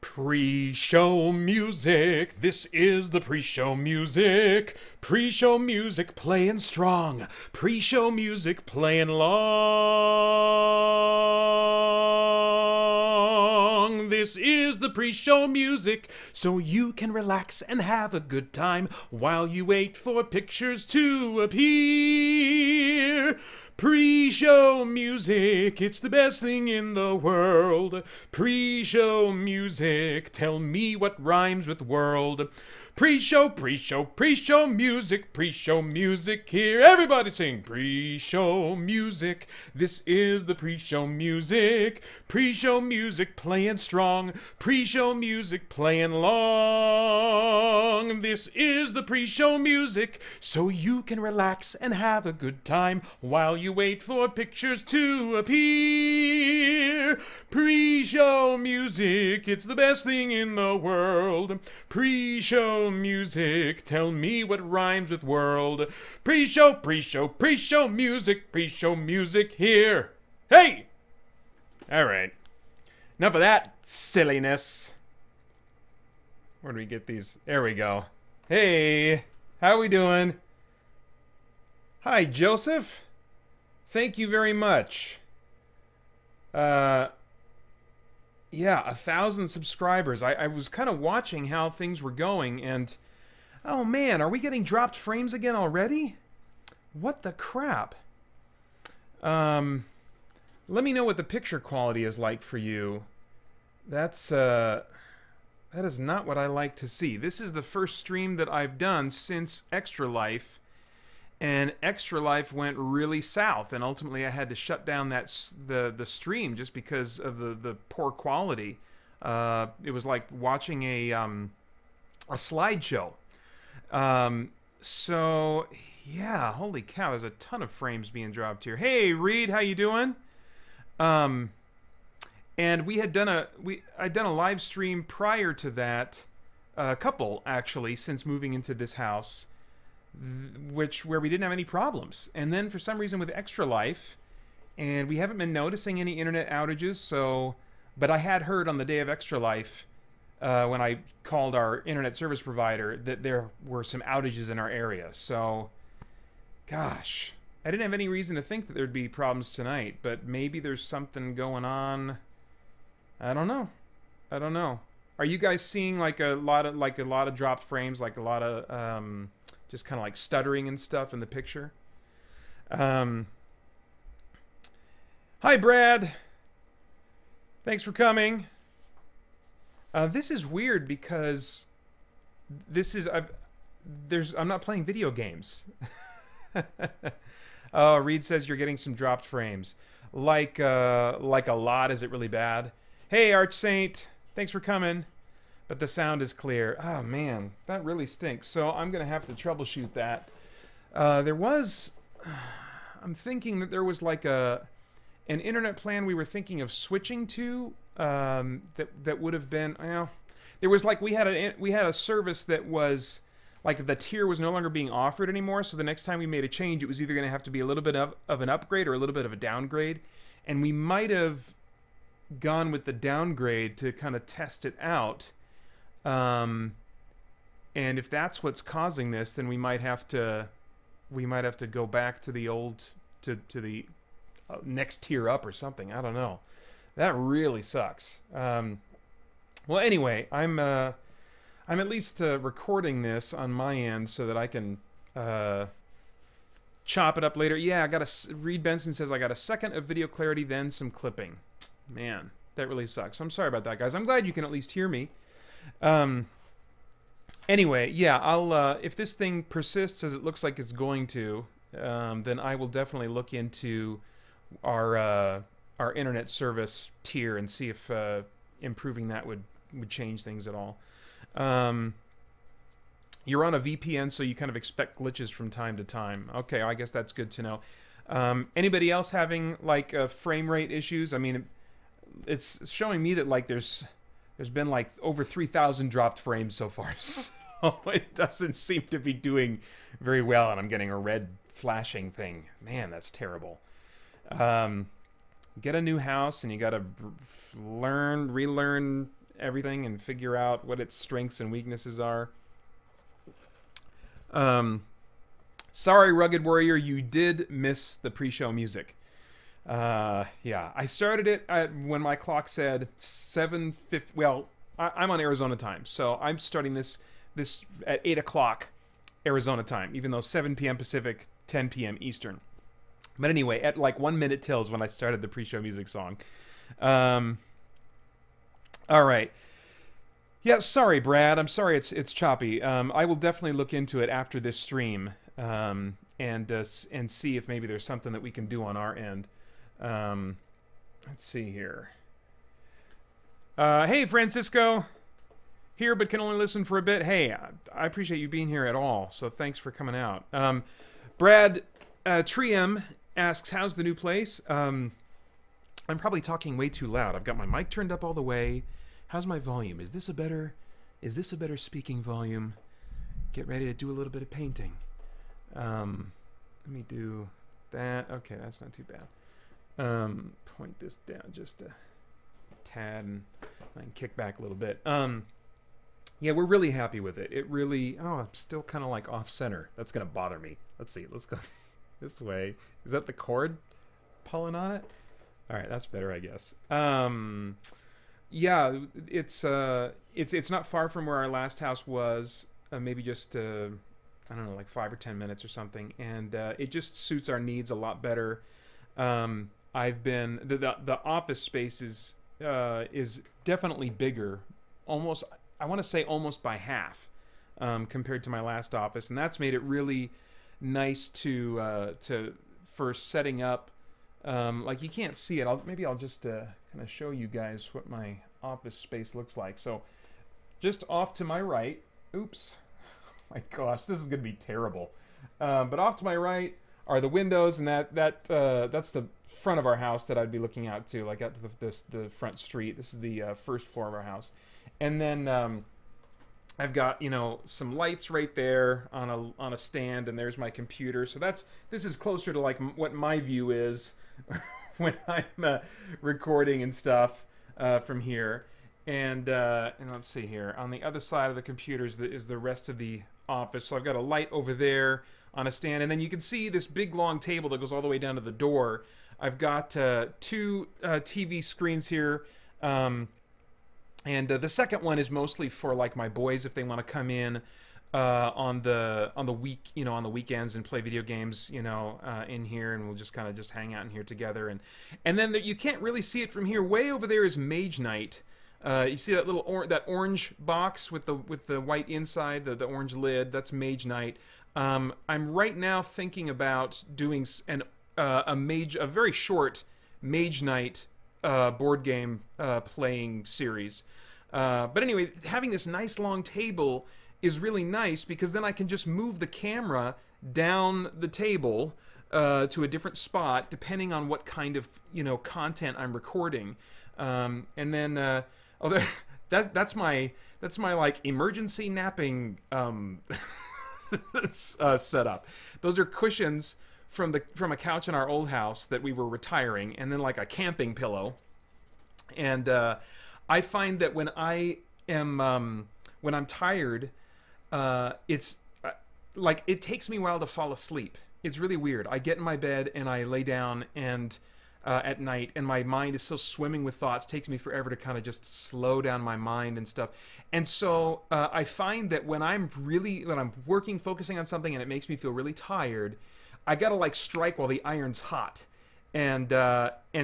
Pre-show music, this is the pre-show music. Pre-show music playing strong. Pre-show music playing long. This is the pre-show music, so you can relax and have a good time while you wait for pictures to appear. Pre-show music, it's the best thing in the world. Pre-show music, tell me what rhymes with world. Pre-show music here. Everybody sing pre-show music. This is the pre-show music. Pre-show music playing strong. Pre-show music playing long. This is the pre-show music, so you can relax and have a good time while you wait for pictures to appear. Pre-show music, it's the best thing in the world. Pre-show music, tell me what rhymes with world. Pre-show music here. Hey! Alright. Enough of that silliness. Where do we get these? There we go. Hey! How we doing? Hi, Joseph. Thank you very much. Yeah, 1,000 subscribers. I was kind of watching how things were going, and oh man, are we getting dropped frames again already? What the crap? Let me know what the picture quality is like for you. That is not what I like to see. This is the first stream that I've done since Extra Life, and Extra Life went really south, and ultimately I had to shut down the stream just because of the poor quality. It was like watching a slideshow. So yeah, holy cow, there's a ton of frames being dropped here. Hey Reed, how you doing? And I'd done a live stream prior to that, a couple actually, since moving into this house, where we didn't have any problems. And then for some reason with Extra Life, and we haven't been noticing any internet outages, so, but I had heard on the day of Extra Life, when I called our internet service provider, that there were some outages in our area. So, gosh, I didn't have any reason to think that there'd be problems tonight, but maybe there's something going on. I don't know. I don't know. Are you guys seeing like a lot of dropped frames, like a lot of just kind of like stuttering and stuff in the picture? Hi Brad. Thanks for coming. This is weird because I'm not playing video games. Oh, Reed says you're getting some dropped frames. Like a lot. Is it really bad? Hey, Arch Saint, thanks for coming. But the sound is clear. Oh man, that really stinks. So I'm gonna have to troubleshoot that. I'm thinking that there was like an internet plan we were thinking of switching to. That would have been, well, there was like we had a service that was like the tier was no longer being offered anymore. So the next time we made a change, it was either going to have to be a little bit of an upgrade or a little bit of a downgrade, and we might have gone with the downgrade to kind of test it out. And if that's what's causing this, then we might have to go back to the old to the next tier up or something. I don't know. That really sucks. Well, anyway, I'm at least recording this on my end so that I can chop it up later. Yeah, Reed Benson says I got a second of video clarity, then some clipping. Man, that really sucks. I'm sorry about that, guys. I'm glad you can at least hear me. Anyway, yeah, I'll if this thing persists as it looks like it's going to, then I will definitely look into our internet service tier and see if improving that would change things at all. You're on a VPN, so you kind of expect glitches from time to time. Okay, I guess that's good to know. Anybody else having like frame rate issues? I mean, it's showing me that like there's been like over 3,000 dropped frames so far, so it doesn't seem to be doing very well, and I'm getting a red flashing thing. Man, that's terrible. Get a new house, and you gotta relearn everything and figure out what its strengths and weaknesses are. Sorry, Rugged Warrior, you did miss the pre-show music. Yeah, I started it when my clock said 7:50. Well, I'm on Arizona time, so I'm starting this at 8 o'clock Arizona time, even though 7 p.m. Pacific, 10 p.m. Eastern. But anyway, at like 1 minute till is when I started the pre-show music song. All right. Yeah, sorry, Brad. I'm sorry it's choppy. I will definitely look into it after this stream and see if maybe there's something that we can do on our end. Let's see here. Hey, Francisco. Here, but can only listen for a bit. Hey, I appreciate you being here at all, so thanks for coming out. Brad Triem asks, how's the new place? I'm probably talking way too loud. I've got my mic turned up all the way. How's my volume? Is this a better speaking volume? Get ready to do a little bit of painting. Let me do that. Okay, that's not too bad. Point this down just a tad and I can kick back a little bit. Yeah, we're really happy with it. It really... Oh, I'm still kind of like off-center. That's going to bother me. Let's see. Let's go this way. Is that the cord pulling on it? All right, that's better, I guess. Yeah, it's not far from where our last house was. Maybe just, I don't know, like 5 or 10 minutes or something. And it just suits our needs a lot better. I've been... The office space is definitely bigger. Almost... I want to say almost by half compared to my last office, and that's made it really nice for setting up. Like you can't see it. Maybe I'll just kind of show you guys what my office space looks like. So, just off to my right. Oops, my gosh, this is gonna be terrible. But off to my right are the windows, and that's the front of our house that I'd be looking out to, like out to the front street. This is the first floor of our house. And then I've got, you know, some lights right there on a stand, and there's my computer. So this is closer to like what my view is when I'm recording and stuff from here. And let's see here. On the other side of the computer is the rest of the office. So I've got a light over there on a stand, and then you can see this big long table that goes all the way down to the door. I've got 2 TV screens here. And the second one is mostly for like my boys if they want to come in on the week, you know, on the weekends and play video games, you know, in here, and we'll just kind of just hang out in here together. And then you can't really see it from here. Way over there is Mage Knight. You see that little that orange box with the white inside, the orange lid. That's Mage Knight. I'm right now thinking about doing a very short Mage Knight board game playing series. But anyway, having this nice long table is really nice because then I can just move the camera down the table to a different spot depending on what kind of, you know, content I'm recording. And then that's my like emergency napping setup. Those are cushions from a couch in our old house that we were retiring, and then like a camping pillow. And I find that when I'm tired, it's like it takes me a while to fall asleep. It's really weird. I get in my bed and I lay down and at night, and my mind is still swimming with thoughts. It takes me forever to kind of just slow down my mind and stuff. And so I find that when I'm working, focusing on something, and it makes me feel really tired, I gotta like strike while the iron's hot. And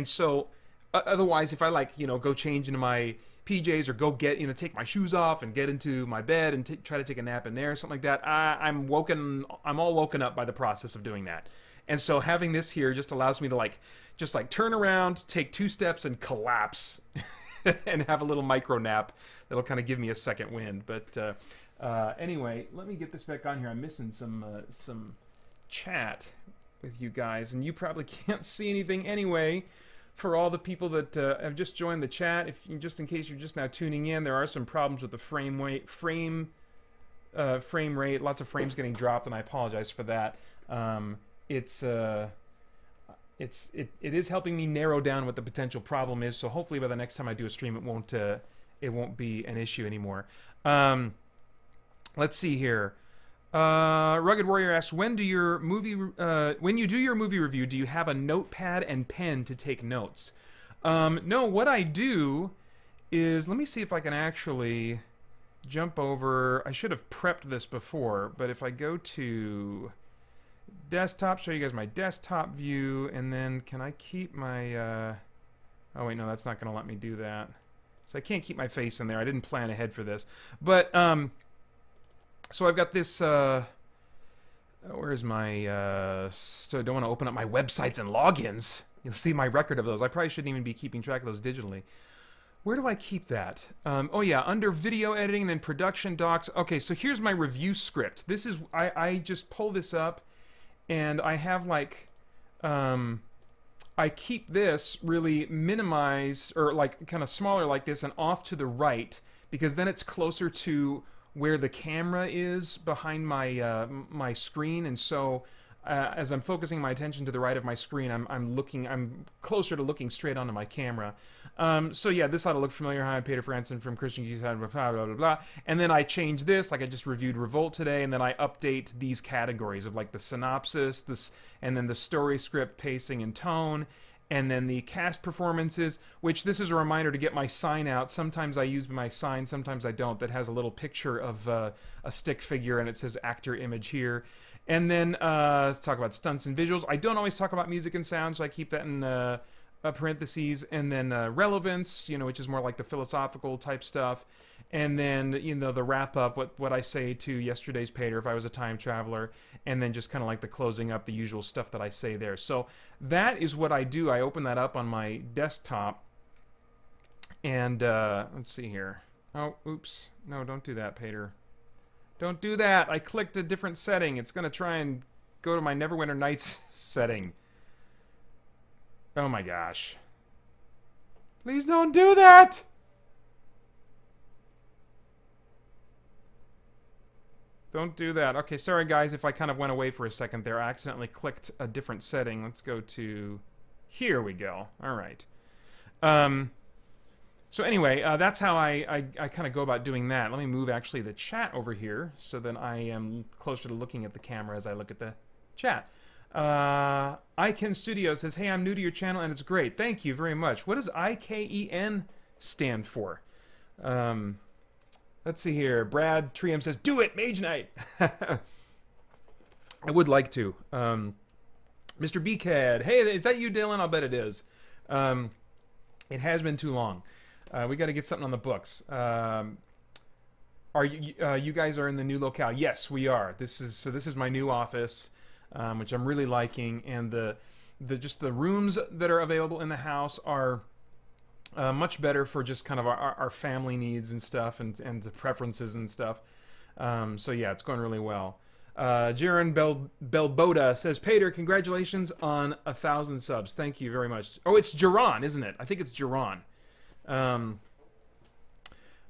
so otherwise, if I like, you know, go change into my PJs or go get, you know, take my shoes off and get into my bed and try to take a nap in there or something like that, I'm all woken up by the process of doing that. And so having this here just allows me to just turn around, take 2 steps, and collapse and have a little micro nap that'll kind of give me a second wind. But anyway, let me get this back on here. I'm missing some chat with you guys, and you probably can't see anything anyway. For all the people that have just joined the chat, just in case you're just now tuning in, there are some problems with the frame rate. Lots of frames getting dropped, and I apologize for that. It is helping me narrow down what the potential problem is. So hopefully by the next time I do a stream, it it won't be an issue anymore. Let's see here. Rugged Warrior asks, when you do your movie review, do you have a notepad and pen to take notes? No, what I do is, let me see if I can actually jump over. I should have prepped this before, but if I go to desktop, show you guys my desktop view, and then can I keep my, oh wait, no, that's not going to let me do that. So I can't keep my face in there. I didn't plan ahead for this. But, so I've got this, where's my, so I don't want to open up my websites and logins. You'll see my record of those. I probably shouldn't even be keeping track of those digitally. Where do I keep that? Oh yeah, under video editing and then production docs. Okay, so here's my review script. This is, I just pull this up and I have like, I keep this really minimized or like kind of smaller like this and off to the right because then it's closer to where the camera is behind my my screen, and so as I'm focusing my attention to the right of my screen, I'm closer to looking straight onto my camera. So yeah, this ought to look familiar. Hi, I'm Peter Franson from Christian Geeks, blah, blah, blah, blah, blah. And then I change this, like I just reviewed Revolt today, and then I update these categories of like the synopsis, and then the story script, pacing, and tone, and then the cast performances, which this is a reminder to get my sign out. Sometimes I use my sign, sometimes I don't, that has a little picture of a stick figure, and it says actor image here. And then let's talk about stunts and visuals. I don't always talk about music and sound, so I keep that in parentheses. And then relevance, you know, which is more like the philosophical type stuff. And then, you know, the wrap up, what I say to yesterday's Pater if I was a time traveler, and then just kind of like the closing up, the usual stuff that I say there. So that is what I do. I open that up on my desktop, and let's see here. Oh, oops. No, don't do that, Pater. Don't do that. I clicked a different setting. It's going to try and go to my Neverwinter Nights setting. Oh my gosh. Please don't do that! Don't do that. Okay, sorry guys if I kind of went away for a second there. I accidentally clicked a different setting. Let's go to... Here we go. Alright. So anyway, that's how I kind of go about doing that. Let me move actually the chat over here so that I am closer to looking at the camera as I look at the chat. Iken Studio says, hey, I'm new to your channel and it's great. Thank you very much. What does IKEN stand for? Let's see here. Brad Trium says, do it, Mage Knight. I would like to. Mr. BCAD. Hey, is that you, Dylan? I'll bet it is. It has been too long. We got to get something on the books. Are you guys are in the new locale? Yes, we are. This is my new office, which I'm really liking, and just the rooms that are available in the house are much better for just kind of our family needs and stuff, and preferences and stuff. So yeah, it's going really well. Jaron Belboda says, Pater, congratulations on 1,000 subs. Thank you very much. Oh, it's Jaron, isn't it? I think it's Jaron.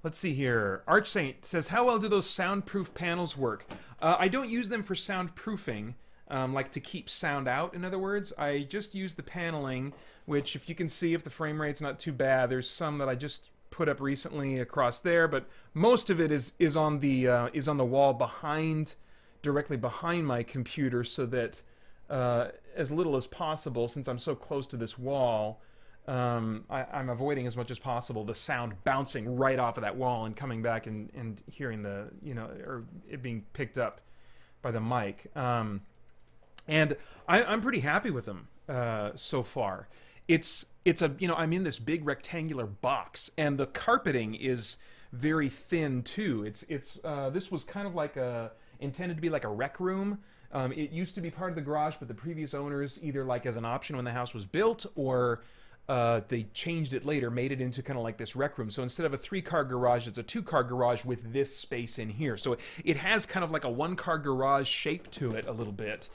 Let's see here. Archsaint says, how well do those soundproof panels work? I don't use them for soundproofing, like to keep sound out, in other words. I just use the paneling, which if you can see, if the frame rate's not too bad, there's some that I just put up recently across there, but most of it is on the wall behind, directly behind my computer, so that as little as possible, since I'm so close to this wall, I'm avoiding as much as possible the sound bouncing right off of that wall and coming back and hearing the, you know, or it being picked up by the mic. And I'm pretty happy with them so far. It's a, you know, I'm in this big rectangular box, and the carpeting is very thin too. This was kind of like intended to be like a rec room. It used to be part of the garage, but the previous owners, either like as an option when the house was built, or they changed it later, made it into kind of like this rec room. So instead of a 3-car garage, it's a 2-car garage with this space in here. So it has kind of like a 1-car garage shape to it a little bit.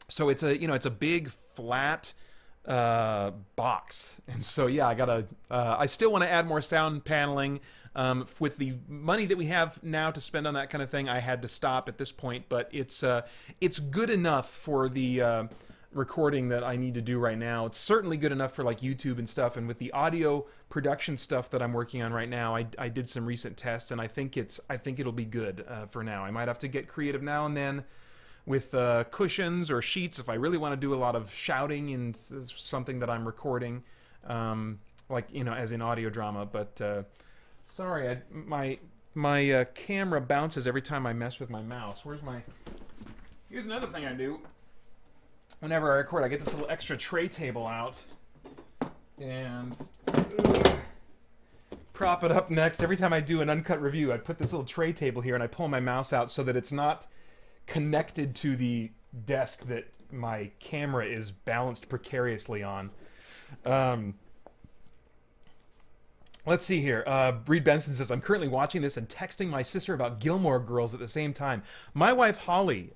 So it's a, you know, it's a big flat box, and so yeah, I still want to add more sound paneling. With the money that we have now to spend on that kind of thing, I had to stop at this point, but it's good enough for the recording that I need to do right now. It's certainly good enough for like YouTube and stuff, and with the audio production stuff that I'm working on right now, I did some recent tests, and I think it'll be good for now. I might have to get creative now and then with cushions or sheets if I really want to do a lot of shouting in something that I'm recording, like, you know, as in audio drama. But sorry, my camera bounces every time I mess with my mouse. Here's another thing I do. Whenever I record, I get this little extra tray table out and prop it up next. Every time I do an uncut review, I put this little tray table here and I pull my mouse out so that it's not connected to the desk that my camera is balanced precariously on. Let's see here. Breed Benson says, I'm currently watching this and texting my sister about Gilmore Girls at the same time. My wife, Holly,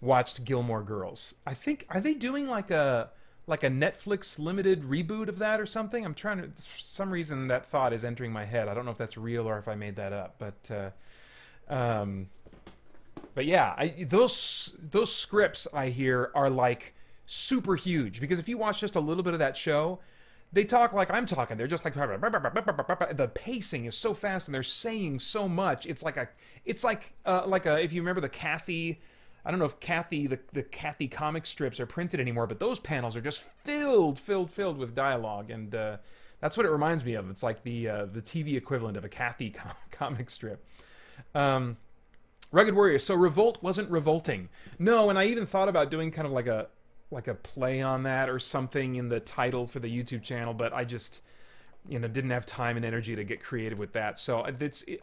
watched Gilmore Girls. I think, are they doing like a Netflix limited reboot of that or something? I'm trying to, for some reason that thought is entering my head. I don't know if that's real or if I made that up, but yeah, those scripts I hear are like super huge, because if you watch just a little bit of that show, they talk like I'm talking. They're just like, the pacing is so fast and they're saying so much. It's like if you remember the Kathy, I don't know if Kathy, the Kathy comic strips are printed anymore, but those panels are just filled with dialogue, and that's what it reminds me of. It's like the TV equivalent of a Kathy comic strip. Rugged Warrior, so Revolt wasn't revolting. No, and I even thought about doing kind of like a play on that or something in the title for the YouTube channel, but I just, you know, didn't have time and energy to get creative with that. So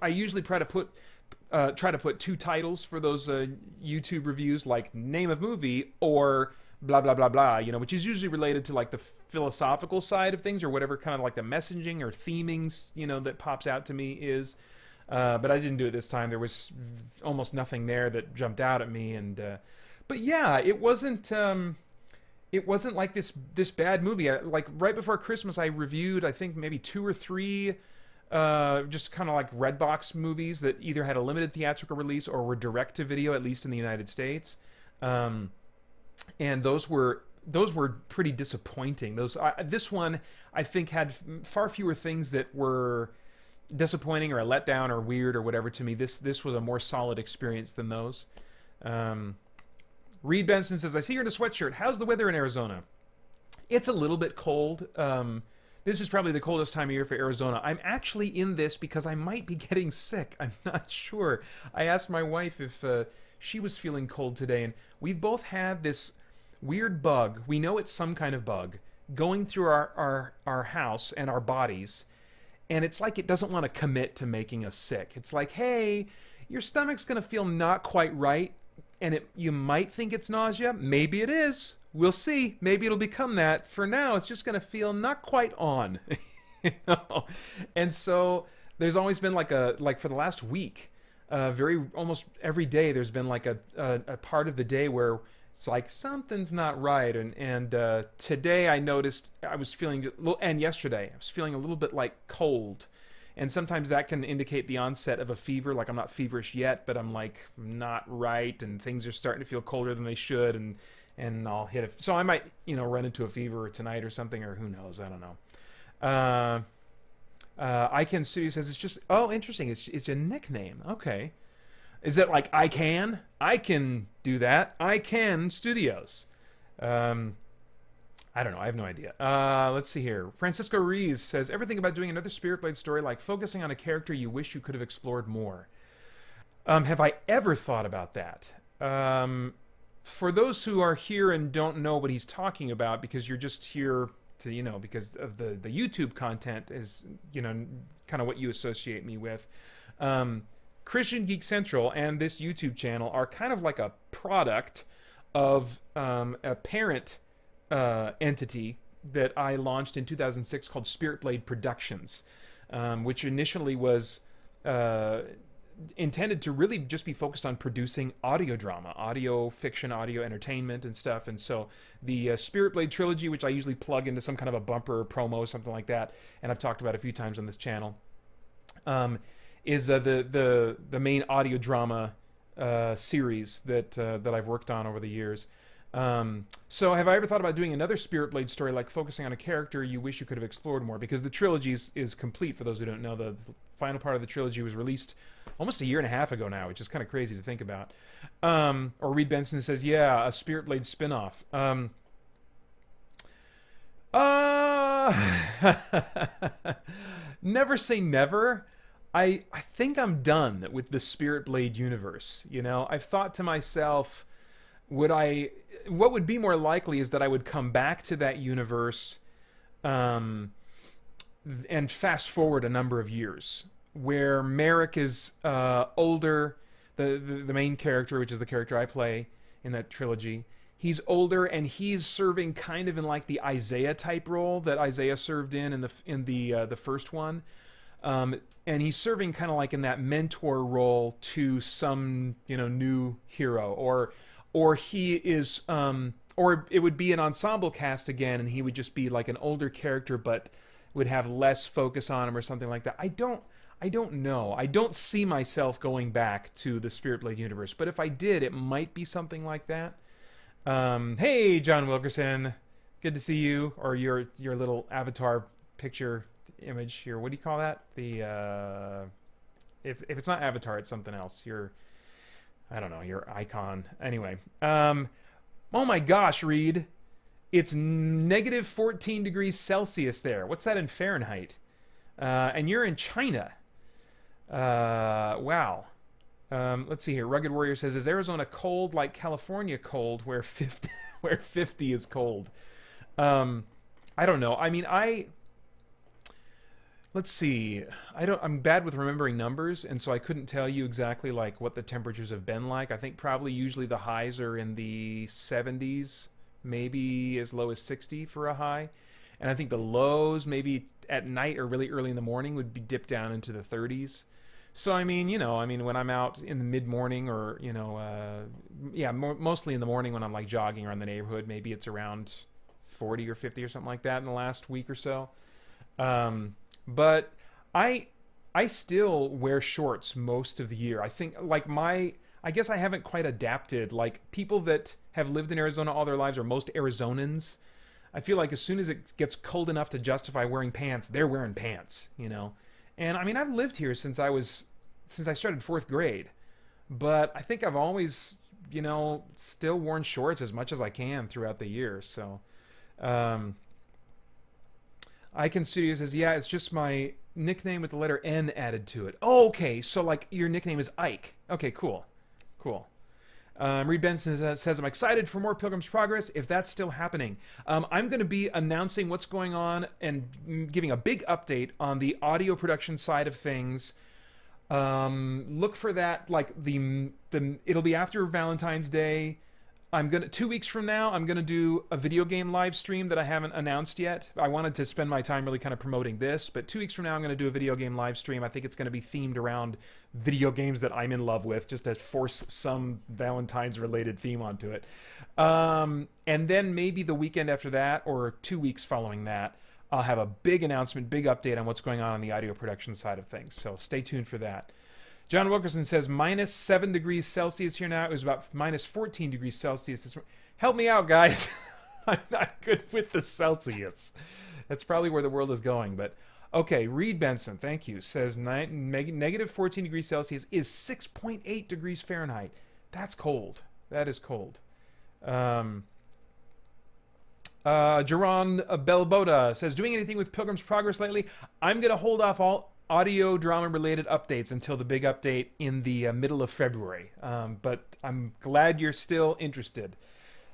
I usually try to put two titles for those YouTube reviews, like name of movie or blah blah blah blah, you know, which is usually related to like the philosophical side of things or whatever kind of like the messaging or theming, you know, that pops out to me is. But I didn't do it this time. There was almost nothing there that jumped out at me, and but yeah, it wasn't like this bad movie. Like right before Christmas, I reviewed I think maybe 2 or 3 just kind of like Redbox movies that either had a limited theatrical release or were direct to video, at least in the United States, and those were pretty disappointing. This one I think had far fewer things that were disappointing or a letdown or weird or whatever to me. This was a more solid experience than those. Reed Benson says, I see you're in a sweatshirt. How's the weather in Arizona? It's a little bit cold. This is probably the coldest time of year for Arizona. I'm actually in this because I might be getting sick. I'm not sure. I asked my wife if she was feeling cold today, and we've both had this weird bug. We know it's some kind of bug going through our house and our bodies. And it's like it doesn't want to commit to making us sick. It's like, hey, your stomach's going to feel not quite right, and you might think it's nausea. Maybe it is. We'll see. Maybe it'll become that. For now, it's just going to feel not quite on. You know? And so there's always been like for the last week, almost every day, there's been like a part of the day where it's like something's not right, and today I noticed I was feeling, and yesterday I was feeling a little bit like cold, and sometimes that can indicate the onset of a fever. Like I'm not feverish yet, but I'm like not right, and things are starting to feel colder than they should, and I'll hit so I might, you know, run into a fever tonight or something, or who knows, I don't know. Iken Studio says it's just, oh, interesting, it's a nickname. Okay. Is it like I can do that? I can Studios. I don't know. I have no idea. Let's see here. Francisco Ruiz says, everything about doing another Spirit Blade story, like focusing on a character you wish you could have explored more. Have I ever thought about that? For those who are here and don't know what he's talking about, because you're just here to, you know, because of the YouTube content is, you know, kind of what you associate me with. Christian Geek Central and this YouTube channel are kind of like a product of a parent entity that I launched in 2006 called Spirit Blade Productions, which initially was intended to really just be focused on producing audio drama, audio fiction, audio entertainment and stuff. And so the Spirit Blade trilogy, which I usually plug into some kind of a bumper or promo, something like that, and I've talked about a few times on this channel, is the main audio drama series that I've worked on over the years. So have I ever thought about doing another Spirit Blade story, like focusing on a character you wish you could have explored more? Because the trilogy is complete, for those who don't know. The final part of the trilogy was released almost a year and a half ago now, which is kind of crazy to think about. Or Reed Benson says, yeah, a Spirit Blade spin-off. Never say never. I think I'm done with the Spirit Blade universe. You know, I've thought to myself, what would be more likely is that I would come back to that universe and fast forward a number of years, where Merrick is older, the main character, which is the character I play in that trilogy. He's older, and he's serving kind of in like the Isaiah type role that Isaiah served in the first one. And he's serving kind of like in that mentor role to some, you know, new hero, or he is, or it would be an ensemble cast again, and he would just be like an older character, but would have less focus on him or something like that. I don't know. I don't see myself going back to the Spirit Blade universe, but if I did, it might be something like that. Hey, John Wilkerson, good to see you, or your little avatar picture image here. What do you call that? The if it's not avatar, it's something else. I don't know, your icon. Anyway, oh my gosh, Reed, it's negative 14 degrees Celsius there. What's that in Fahrenheit? And you're in China. Wow. Let's see here. Rugged Warrior says, is Arizona cold like California cold, where 50 is cold? I don't know. I mean, let's see. I'm bad with remembering numbers, and so I couldn't tell you exactly like what the temperatures have been like. I think probably usually the highs are in the 70s, maybe as low as 60 for a high. And I think the lows maybe at night or really early in the morning would be dipped down into the 30s. So I mean, you know, when I'm out in the mid-morning, or you know, yeah, mostly in the morning when I'm like jogging around the neighborhood, maybe it's around 40 or 50 or something like that in the last week or so. But I still wear shorts most of the year. I think like I guess I haven't quite adapted. Like people that have lived in Arizona all their lives, or most Arizonans, I feel like as soon as it gets cold enough to justify wearing pants, they're wearing pants, you know. And I mean, I've lived here since I started 4th grade, but I think I've always, you know, still worn shorts as much as I can throughout the year. So, Icon Studio says, yeah, it's just my nickname with the letter N added to it. Oh, okay, so like your nickname is Ike. Okay, cool. Reed Benson says, I'm excited for more Pilgrim's Progress, if that's still happening. I'm going to be announcing what's going on and giving a big update on the audio production side of things. Look for that, like it'll be after Valentine's Day. 2 weeks from now, I'm gonna do a video game live stream that I haven't announced yet. I wanted to spend my time really kind of promoting this, but 2 weeks from now, I'm gonna do a video game live stream. I think it's gonna be themed around video games that I'm in love with, just to force some Valentine's related theme onto it. And then maybe the weekend after that, or 2 weeks following that, I'll have a big announcement, big update on what's going on the audio production side of things. So stay tuned for that. John Wilkerson says, minus 7 degrees Celsius here now. It was about minus 14 degrees Celsius. Help me out, guys. I'm not good with the Celsius. That's probably where the world is going. But okay, Reed Benson, thank you, says negative 14 degrees Celsius is 6.8 degrees Fahrenheit. That's cold. That is cold. Jaron Belboda says, doing anything with Pilgrim's Progress lately? I'm going to hold off all audio drama related updates until the big update in the middle of February. But I'm glad you're still interested.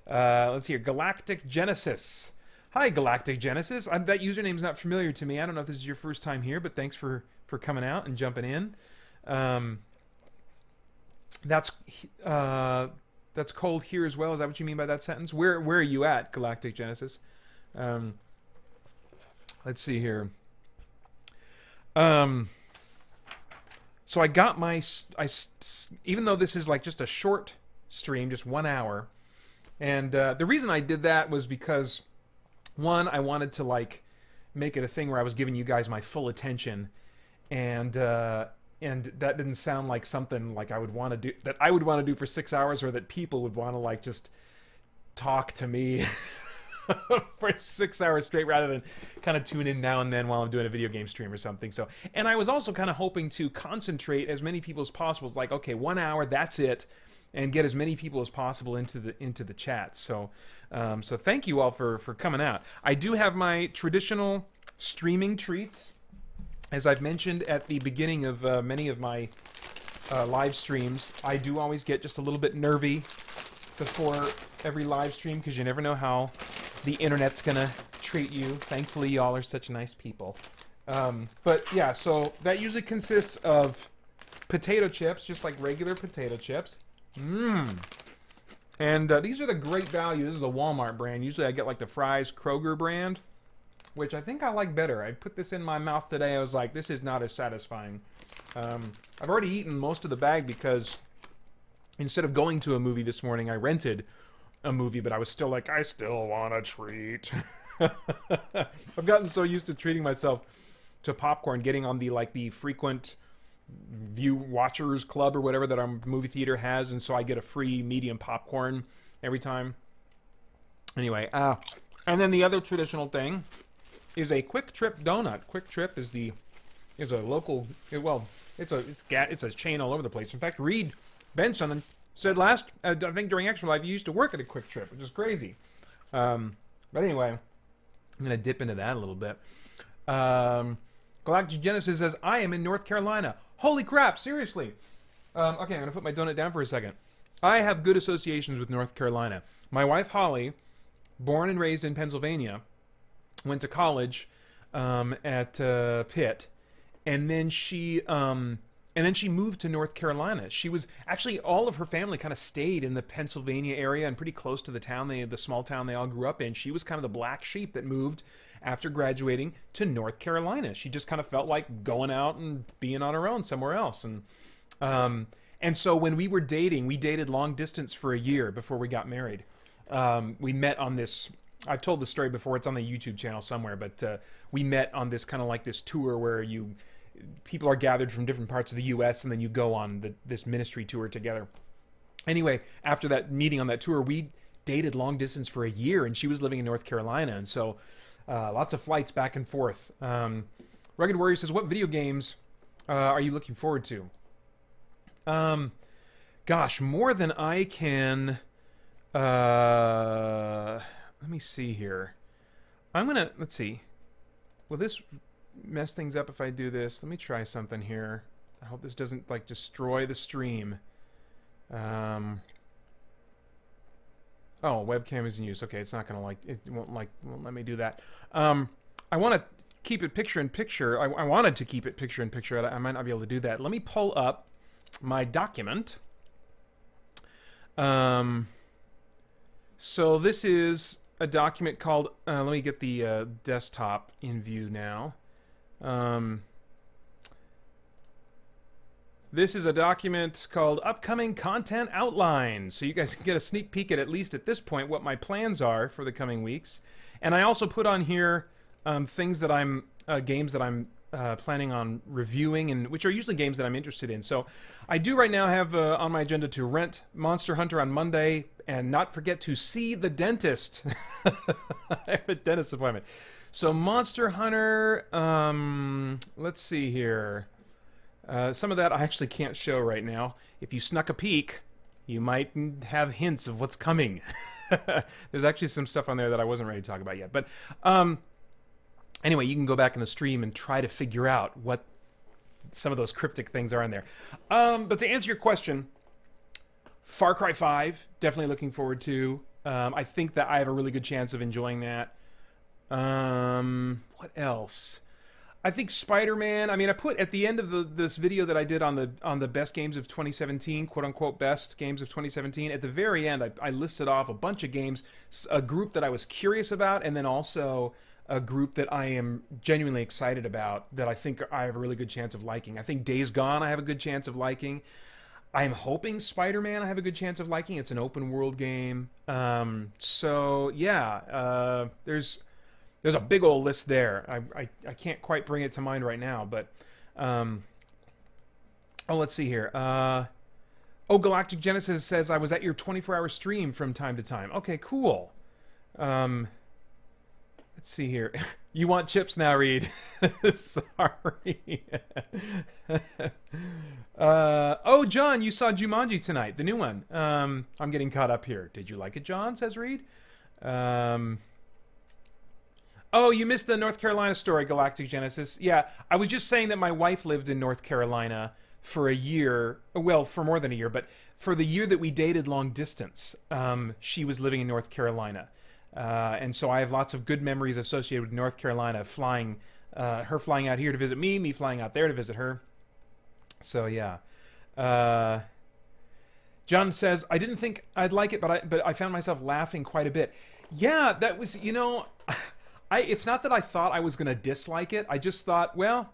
Let's see here. Galactic Genesis. Hi, Galactic Genesis. That username's not familiar to me. I don't know if this is your first time here, but thanks for coming out and jumping in. That's cold here as well. Is that what you mean by that sentence? Where are you at, Galactic Genesis? Let's see here. So I got even though this is like just a short stream, just 1 hour, and the reason I did that was because, one, I wanted to like make it a thing where I was giving you guys my full attention, and that didn't sound like something like I would want to do for 6 hours, or that people would want to like just talk to me for 6 hours straight rather than kind of tune in now and then while I'm doing a video game stream or something. So, and I was also kind of hoping to concentrate as many people as possible. It's like, okay, 1 hour, that's it, and get as many people as possible into the chat. So, so thank you all for coming out. I do have my traditional streaming treats, as I've mentioned at the beginning of many of my live streams. I do always get just a little bit nervy before every live stream because you never know how the internet's gonna treat you. Thankfully, y'all are such nice people. But yeah, so that usually consists of potato chips, just like regular potato chips. And these are the Great Value. This is the Walmart brand. Usually I get like the Fry's Kroger brand, which I think I like better. I put this in my mouth today. I was like, this is not as satisfying. I've already eaten most of the bag because instead of going to a movie this morning, I rented a movie, but I was still like, I still want a treat. I've gotten so used to treating myself to popcorn, getting on the frequent view watchers club or whatever that our movie theater has, and so I get a free medium popcorn every time. Anyway, and then the other traditional thing is a Quick Trip donut. Quick Trip is a local, well, it's a chain all over the place. In fact, Reed Benson said last, I think during Extra Life, you used to work at a Quick Trip, which is crazy. But anyway, I'm gonna dip into that a little bit. Galactic Genesis says, I am in North Carolina. Holy crap, seriously. Okay, I'm gonna put my donut down for a second. I have good associations with North Carolina. My wife, Holly, born and raised in Pennsylvania, went to college at Pitt, and then she moved to North Carolina. She was actually, all of her family kind of stayed in the Pennsylvania area and pretty close to the town, the small town they all grew up in. She was kind of the black sheep that moved after graduating to North Carolina. She just kind of felt like going out and being on her own somewhere else. And so when we were dating, we dated long distance for a year before we got married. We met on this, I've told the story before, it's on the YouTube channel somewhere, but we met on this kind of like this tour where people are gathered from different parts of the U.S. and then you go on this ministry tour together. Anyway, after that meeting on that tour, we dated long distance for a year, and she was living in North Carolina, and so lots of flights back and forth. Rugged Warrior says, what video games are you looking forward to? Gosh, more than I can... let me see here. Let's see. Will this mess things up if I do this? Let me try something here. I hope this doesn't like destroy the stream. Oh, webcam is in use. Okay, it's not gonna it won't let me do that. I want to keep it picture in picture. I wanted to keep it picture in picture. I might not be able to do that. Let me pull up my document. So this is a document called, let me get the desktop in view now. This is a document called Upcoming Content Outline. So you guys can get a sneak peek at least at this point, what my plans are for the coming weeks. And I also put on here things that games that I'm planning on reviewing, and which are usually games that I'm interested in. So I do right now have on my agenda to rent Monster Hunter on Monday, and not forget to see the dentist. I have a dentist appointment. So Monster Hunter, let's see here. Some of that I actually can't show right now. If you snuck a peek, you might have hints of what's coming. There's actually some stuff on there that I wasn't ready to talk about yet. But anyway, you can go back in the stream and try to figure out what some of those cryptic things are in there. But to answer your question, Far Cry 5, definitely looking forward to. I think that I have a really good chance of enjoying that. What else? I think Spider-Man. I mean, I put at the end of this video that I did on the best games of 2017, quote unquote best games of 2017. At the very end, I listed off a bunch of games, a group that I was curious about, and then also a group that I am genuinely excited about that I think I have a really good chance of liking. I think Days Gone I have a good chance of liking. I am hoping Spider-Man I have a good chance of liking. It's an open world game. So yeah, there's a big old list there. I can't quite bring it to mind right now, but oh, let's see here. Oh, Oh, Galactic Genesis says I was at your 24-hour stream from time to time. Okay, cool. Let's see here. You want chips now, Reed? Sorry. Oh, John, you saw Jumanji tonight, the new one. I'm getting caught up here. Did you like it, John? Says Reed. Oh, you missed the North Carolina story, Galactic Genesis. Yeah, I was just saying that my wife lived in North Carolina for a year. Well, for more than a year, but for the year that we dated long distance, she was living in North Carolina. And so I have lots of good memories associated with North Carolina, flying, her flying out here to visit me flying out there to visit her. So, yeah. John says, I didn't think I'd like it, but I found myself laughing quite a bit. Yeah, that was, you know... it's not that I thought I was going to dislike it. I just thought, well,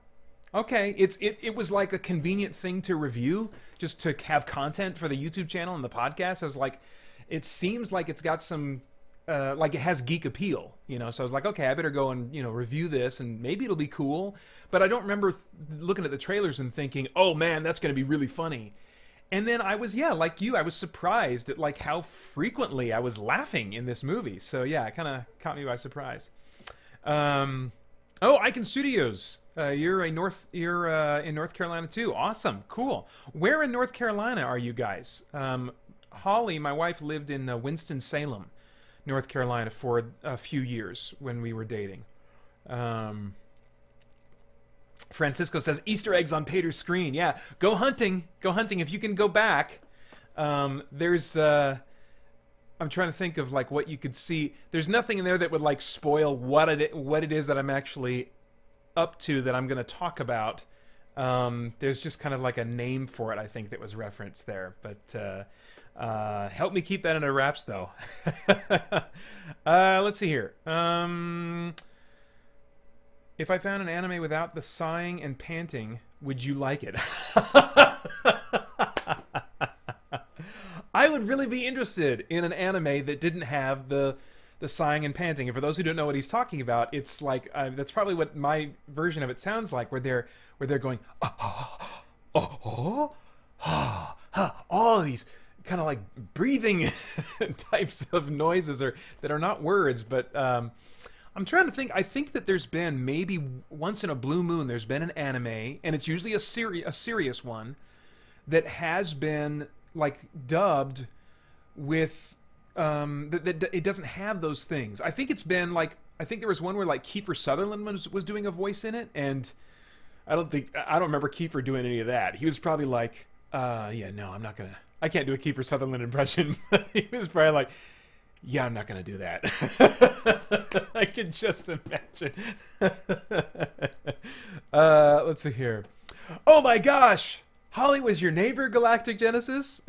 okay. It was like a convenient thing to review, just to have content for the YouTube channel and the podcast. I was like, it seems like it's got some, like it has geek appeal, you know? So I was like, okay, I better go and, you know, review this and maybe it'll be cool. But I don't remember looking at the trailers and thinking, oh man, that's going to be really funny. And then I was, yeah, like you, I was surprised at like how frequently I was laughing in this movie. So yeah, it kind of caught me by surprise. Oh, Icon Studios. You're in North Carolina too. Awesome, cool. Where in North Carolina are you guys? Holly, my wife, lived in Winston-Salem, North Carolina for a few years when we were dating. Francisco says Easter eggs on Pater's screen. Yeah, go hunting. Go hunting. If you can go back, there's. I'm trying to think of like what you could see. There's nothing in there that would like spoil what it is that I'm actually up to that I'm going to talk about. There's just kind of like a name for it, I think, that was referenced there. But help me keep that under wraps, though. Let's see here. If I found an anime without the sighing and panting, would you like it? I would really be interested in an anime that didn't have the sighing and panting. And for those who don't know what he's talking about, it's like that's probably what my version of it sounds like, where they're going all of these kind of like breathing types of noises that are not words, but I'm trying to think. I think that there's been maybe once in a blue moon there's been an anime, and it's usually a serious one that has been like dubbed with that it doesn't have those things. I think it's been like, I think there was one where like Kiefer Sutherland was doing a voice in it, and I don't remember Kiefer doing any of that. He was probably like, yeah, no, I can't do a Kiefer Sutherland impression. He was probably like, yeah, I'm not gonna do that. I can just imagine. Let's see here. Oh my gosh! Holly was your neighbor, Galactic Genesis?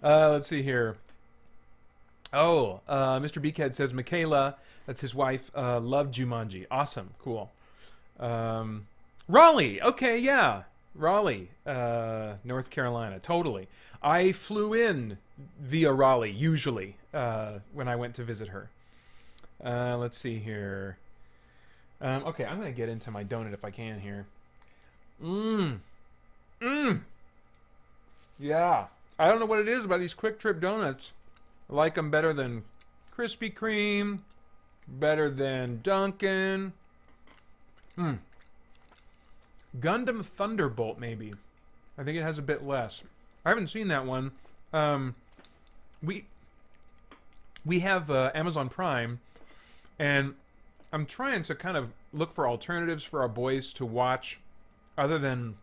Let's see here. Oh, Mr. Beakhead says Michaela, that's his wife, loved Jumanji. Awesome, cool. Raleigh, okay, yeah. Raleigh, North Carolina, totally. I flew in via Raleigh, usually, when I went to visit her. Let's see here. Okay, I'm going to get into my donut if I can here. Yeah. I don't know what it is about these Quick Trip donuts. I like them better than Krispy Kreme, better than Dunkin'. Gundam Thunderbolt, maybe. I think it has a bit less. I haven't seen that one. We have Amazon Prime, and I'm trying to kind of look for alternatives for our boys to watch other than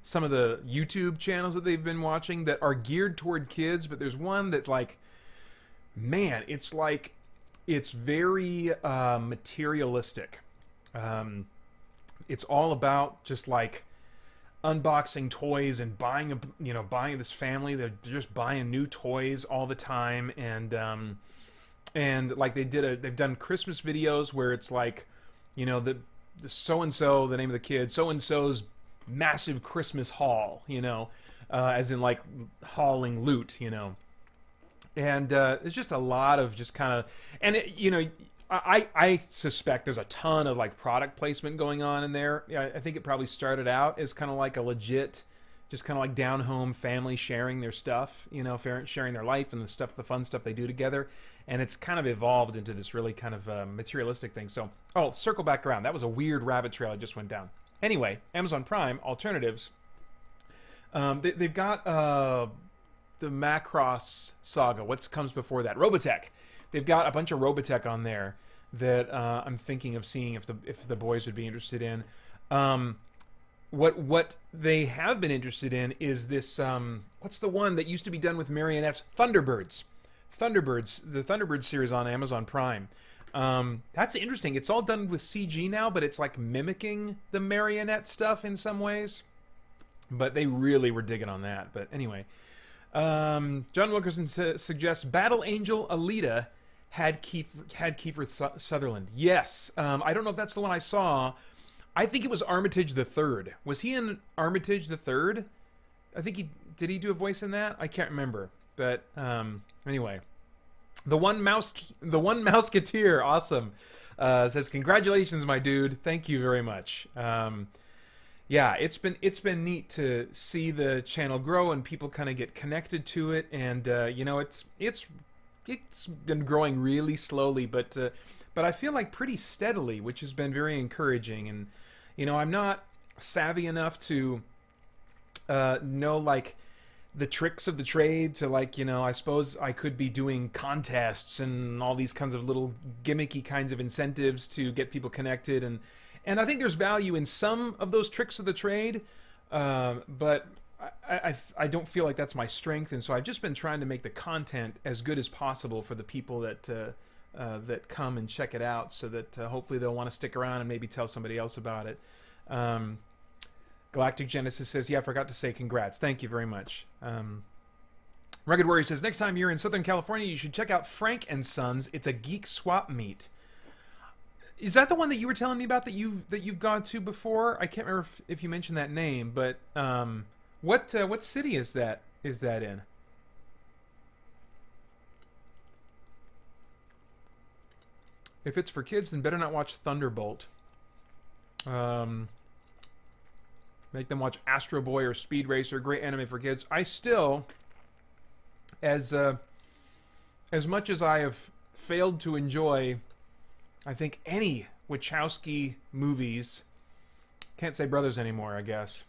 some of the YouTube channels that they've been watching that are geared toward kids, but there's one that, like, man, it's like, it's very materialistic. It's all about just like unboxing toys and buying this family. They're just buying new toys all the time, and like they've done Christmas videos where it's like, you know, the so and so, the name of the kid, so and so's massive Christmas haul, you know, as in like hauling loot, you know, and there's just a lot of just kind of, and it, you know, I suspect there's a ton of like product placement going on in there. I think it probably started out as kind of like a legit just kind of like down home family sharing their stuff, you know, sharing their life and the fun stuff they do together. And it's kind of evolved into this really kind of materialistic thing. So, oh, circle back around. That was a weird rabbit trail I just went down. Anyway, Amazon Prime alternatives. They've got the Macross saga. What comes before that? Robotech. They've got a bunch of Robotech on there that I'm thinking of seeing if the boys would be interested in. What they have been interested in is this, what's the one that used to be done with marionettes? Thunderbirds. The Thunderbirds series on Amazon Prime. That's interesting. It's all done with CG now, but it's like mimicking the marionette stuff in some ways. But they really were digging on that. But anyway, John Wilkerson suggests Battle Angel Alita had Kiefer Sutherland. Yes. I don't know if that's the one I saw. I think it was Armitage the Third. Was he in Armitage the Third? I think did he do a voice in that? I can't remember. But anyway, the one Mouseketeer, awesome. Says congratulations, my dude. Thank you very much. Yeah, it's been neat to see the channel grow and people kind of get connected to it, and you know, it's been growing really slowly, but I feel like pretty steadily, which has been very encouraging. And you know, I'm not savvy enough to know like the tricks of the trade to, like, you know, I suppose I could be doing contests and all these kinds of little gimmicky kinds of incentives to get people connected, and I think there's value in some of those tricks of the trade, but I don't feel like that's my strength, and so I've just been trying to make the content as good as possible for the people that that come and check it out, so that hopefully they'll want to stick around and maybe tell somebody else about it. Galactic Genesis says, yeah, I forgot to say congrats. Thank you very much. Rugged Warrior says, next time you're in Southern California, you should check out Frank and Sons. It's a geek swap meet. Is that the one that you were telling me about that you've gone to before? I can't remember if you mentioned that name, but what city is that in? If it's for kids, then better not watch Thunderbolt. Make them watch Astro Boy or Speed Racer. Great anime for kids. I still, as much as I have failed to enjoy, I think, any Wachowski movies, can't say brothers anymore, I guess,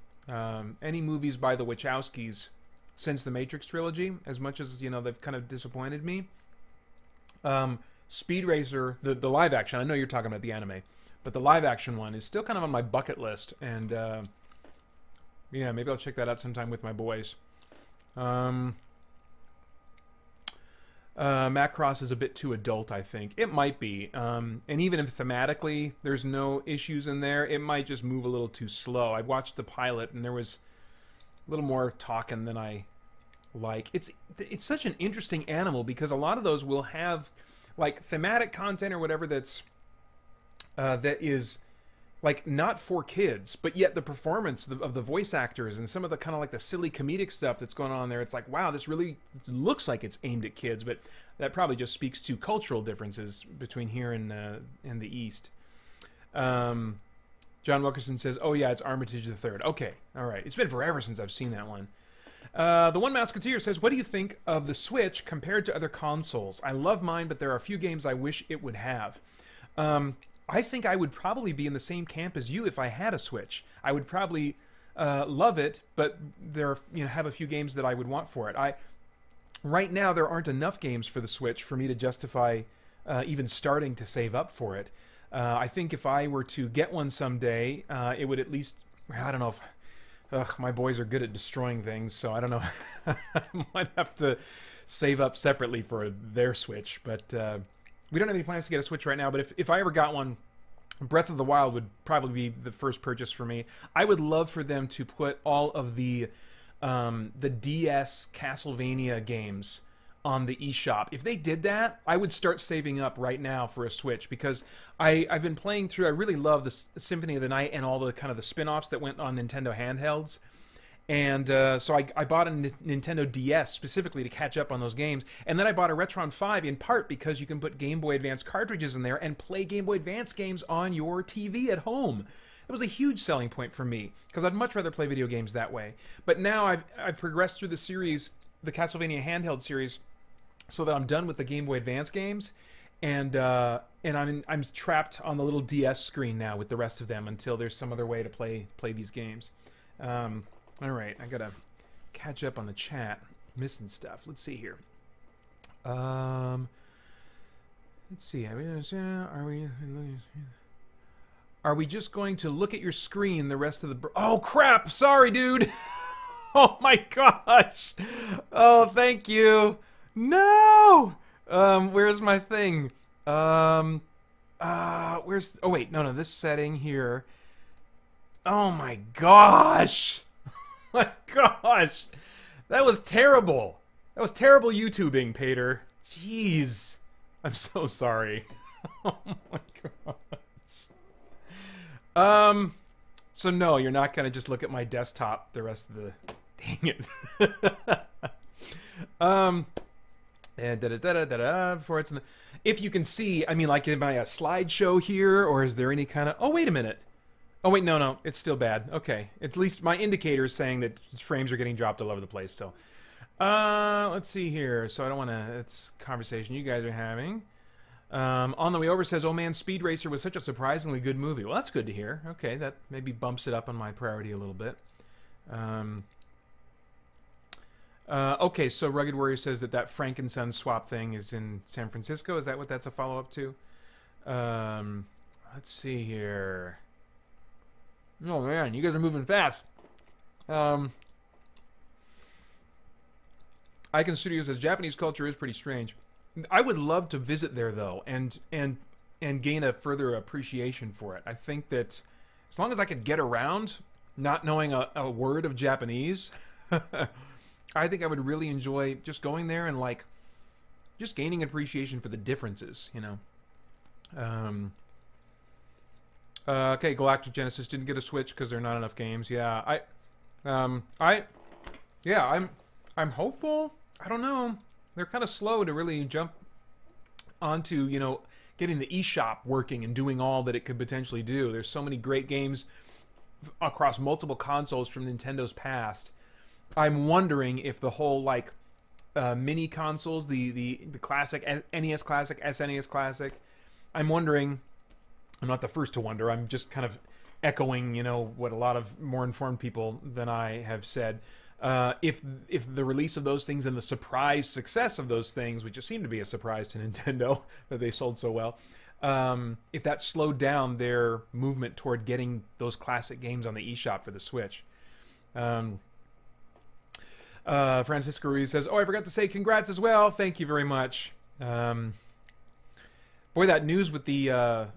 any movies by the Wachowskis since the Matrix trilogy, as much as, you know, they've kind of disappointed me. Speed Racer, the live action, I know you're talking about the anime, but the live action one is still kind of on my bucket list, and yeah, maybe I'll check that out sometime with my boys. Macross is a bit too adult, I think. It might be. And even if thematically there's no issues in there, it might just move a little too slow. I watched the pilot and there was a little more talking than I like. It's such an interesting animal because a lot of those will have like thematic content or whatever that's that is like not for kids, but yet the performance of the voice actors and some of the kind of like the silly comedic stuff that's going on there, it's like, wow, this really looks like it's aimed at kids, but that probably just speaks to cultural differences between here and the East. John Wilkerson says, oh yeah, it's Armitage the Third. Okay, all right. It's been forever since I've seen that one. The One Mouseketeer says, what do you think of the Switch compared to other consoles? I love mine, but there are a few games I wish it would have. I think I would probably be in the same camp as you if I had a Switch. I would probably love it, but there have a few games that I would want for it. Right now, there aren't enough games for the Switch for me to justify even starting to save up for it. I think if I were to get one someday, it would at least, I don't know if, my boys are good at destroying things, so I don't know. I might have to save up separately for their Switch, but we don't have any plans to get a Switch right now, but if I ever got one, Breath of the Wild would probably be the first purchase for me. I would love for them to put all of the DS Castlevania games on the eShop. If they did that, I would start saving up right now for a Switch, because I've been playing through, I really love the Symphony of the Night and all the kind of the spin-offs that went on Nintendo handhelds. And so I bought a Nintendo DS specifically to catch up on those games. And then I bought a Retron 5 in part because you can put Game Boy Advance cartridges in there and play Game Boy Advance games on your TV at home. That was a huge selling point for me because I'd much rather play video games that way. But now I've progressed through the series, the Castlevania handheld series, so that I'm done with the Game Boy Advance games, and I'm trapped on the little DS screen now with the rest of them until there's some other way to play these games. All right, I gotta catch up on the chat, missing stuff. Let's see here. Let's see. Are we just going to look at your screen the rest of the? Oh crap! Sorry, dude. Oh my gosh. Oh, thank you. No. Where's my thing? Where's? Oh wait, no, this setting here. Oh my gosh. My gosh. That was terrible. That was terrible YouTubing, Pater. Jeez. I'm so sorry. Oh my gosh. So no, you're not gonna just look at my desktop the rest of the... Dang it. And before it's in the... If you can see, I mean, like, am I a slideshow here, or is there any kind of... Oh, wait a minute. Oh, wait, no, it's still bad. Okay. At least my indicator is saying that frames are getting dropped all over the place still. Let's see here. So I don't want to... It's conversation you guys are having. On the Way Over says, oh man, Speed Racer was such a surprisingly good movie. Well, that's good to hear. Okay, that maybe bumps it up on my priority a little bit. Okay, so Rugged Warrior says that Frank and Son swap thing is in San Francisco. Is that what that's a follow-up to? Let's see here. Oh man, you guys are moving fast. Icon Studio says Japanese culture is pretty strange. I would love to visit there though, and gain a further appreciation for it. I think that as long as I could get around, not knowing a word of Japanese, I think I would really enjoy just going there and like just gaining appreciation for the differences, you know. Okay, Galactic Genesis didn't get a Switch because there are not enough games. Yeah, I'm hopeful. I don't know. They're kind of slow to really jump onto, you know, getting the eShop working and doing all that it could potentially do. There's so many great games across multiple consoles from Nintendo's past. I'm wondering if the whole, like, mini consoles, the classic NES Classic, SNES Classic, I'm wondering, I'm not the first to wonder, I'm just kind of echoing, you know, what a lot of more informed people than I have said. If the release of those things and the surprise success of those things, which just seemed to be a surprise to Nintendo that they sold so well, if that slowed down their movement toward getting those classic games on the eShop for the Switch. Francisco Ruiz says, oh, I forgot to say congrats as well. Thank you very much. Boy, that news with the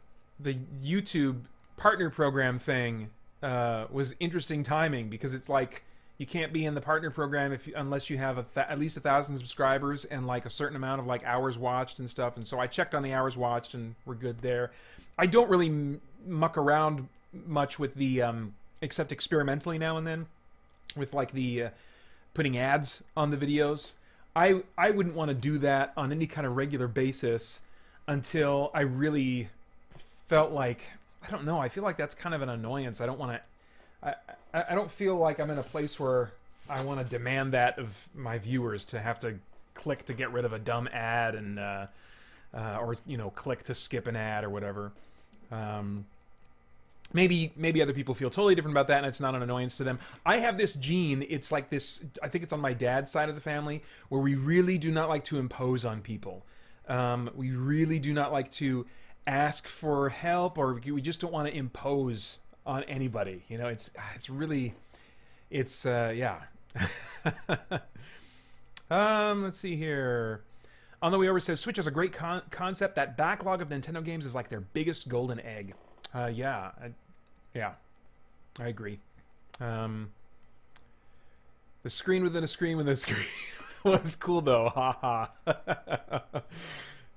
YouTube partner program thing was interesting timing, because it's like you can't be in the partner program unless you have at least 1,000 subscribers and like a certain amount of like hours watched and stuff. And so I checked on the hours watched and we're good there. I don't really muck around much with the except experimentally now and then with like the putting ads on the videos. I wouldn't want to do that on any kind of regular basis until I really felt like, I don't know, I feel like that's kind of an annoyance. I don't want to, I don't feel like I'm in a place where I want to demand that of my viewers, to have to click to get rid of a dumb ad and or, you know, click to skip an ad or whatever. Maybe other people feel totally different about that and it's not an annoyance to them. I have this gene, it's like this, I think it's on my dad's side of the family, where we really do not like to impose on people. We really do not like to ask for help, or we just don't want to impose on anybody. You know, it's really, yeah. Let's see here. On the Way Over says, Switch has a great concept. That backlog of Nintendo games is like their biggest golden egg. Yeah, I agree. The screen within a screen within a screen was cool though. Haha.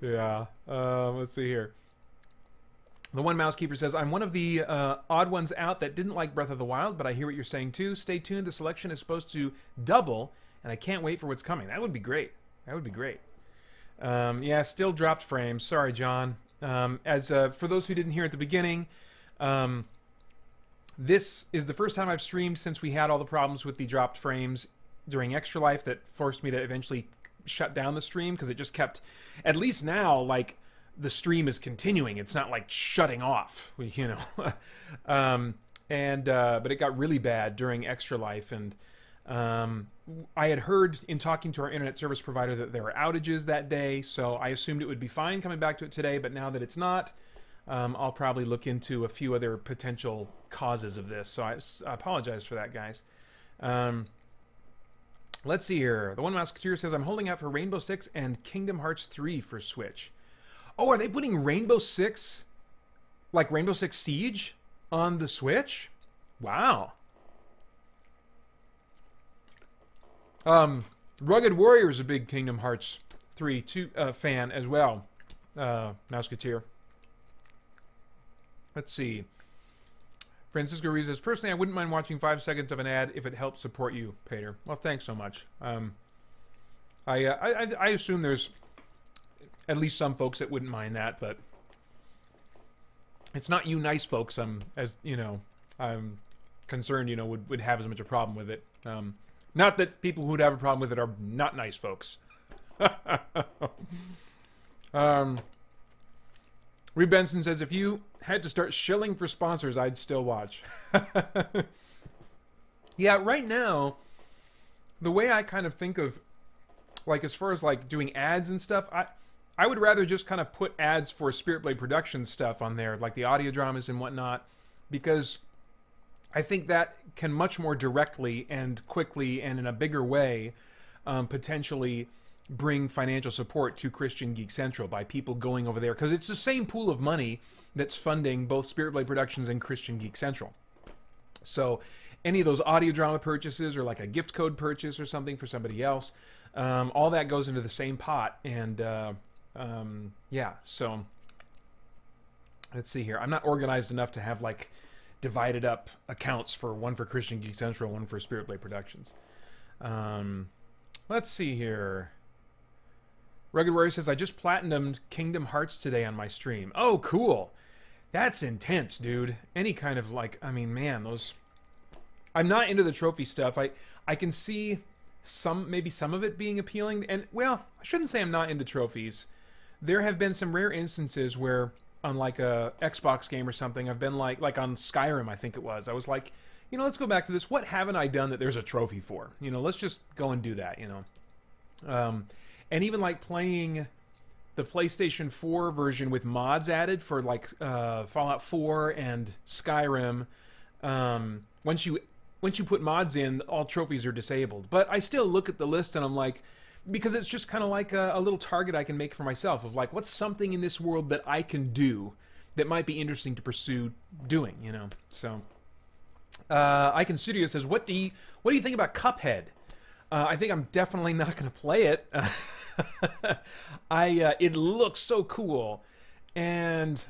Yeah. Let's see here. The One Mousekeeper says, I'm one of the odd ones out that didn't like Breath of the Wild, but I hear what you're saying too. Stay tuned. The selection is supposed to double, and I can't wait for what's coming. That would be great. That would be great. Yeah, still dropped frames. Sorry, John. For those who didn't hear at the beginning, This is the first time I've streamed since we had all the problems with the dropped frames during Extra Life that forced me to eventually shut down the stream, because it just kept, at least now, like, the stream is continuing. It's not like shutting off, you know. But it got really bad during Extra Life, and I had heard in talking to our internet service provider that there were outages that day, so I assumed it would be fine coming back to it today, but now that it's not, I'll probably look into a few other potential causes of this, so I apologize for that, guys. Let's see here. The One Musketeer says, I'm holding out for Rainbow Six and Kingdom Hearts 3 for Switch. Oh, are they putting Rainbow Six, like Rainbow Six Siege, on the Switch? Wow. Rugged Warrior is a big Kingdom Hearts 3 fan as well. Musketeer. Let's see. Francisco Ruiz says, personally, I wouldn't mind watching 5 seconds of an ad if it helps support you, Pater. Well, thanks so much. I assume there's at least some folks that wouldn't mind that, but it's not you nice folks, I'm concerned, would have as much a problem with it. Not that people who'd have a problem with it are not nice folks. Reed Benson says, if you had to start shilling for sponsors, I'd still watch. Yeah, right now, the way I kind of think of, like, as far as, like, doing ads and stuff, I would rather just kind of put ads for Spirit Blade Productions stuff on there, like the audio dramas and whatnot, because I think that can much more directly and quickly and in a bigger way potentially bring financial support to Christian Geek Central by people going over there, because it's the same pool of money that's funding both Spirit Blade Productions and Christian Geek Central. So any of those audio drama purchases or like a gift code purchase or something for somebody else, all that goes into the same pot. And yeah, so let's see here. I'm not organized enough to have like divided up accounts for one for Christian Geek Central, one for Spirit Blade Productions. Let's see here. Rugged Warrior says, I just platinumed Kingdom Hearts today on my stream. Oh, cool. That's intense, dude. Any kind of, like, I mean, man, those... I'm not into the trophy stuff. I can see maybe some of it being appealing. And, well, I shouldn't say I'm not into trophies. There have been some rare instances where, on, like, a Xbox game or something, I've been, like on Skyrim, I think it was. I was like, let's go back to this. What haven't I done that there's a trophy for? Let's just go and do that, And even like playing the PlayStation 4 version with mods added for like Fallout 4 and Skyrim, once you put mods in, all trophies are disabled. But I still look at the list and I'm like, because it's just kind of like a little target I can make for myself of like, what's something in this world that I can do that might be interesting to pursue doing, So, Icon Studio says, what do you think about Cuphead? I think I'm definitely not going to play it. It looks so cool, and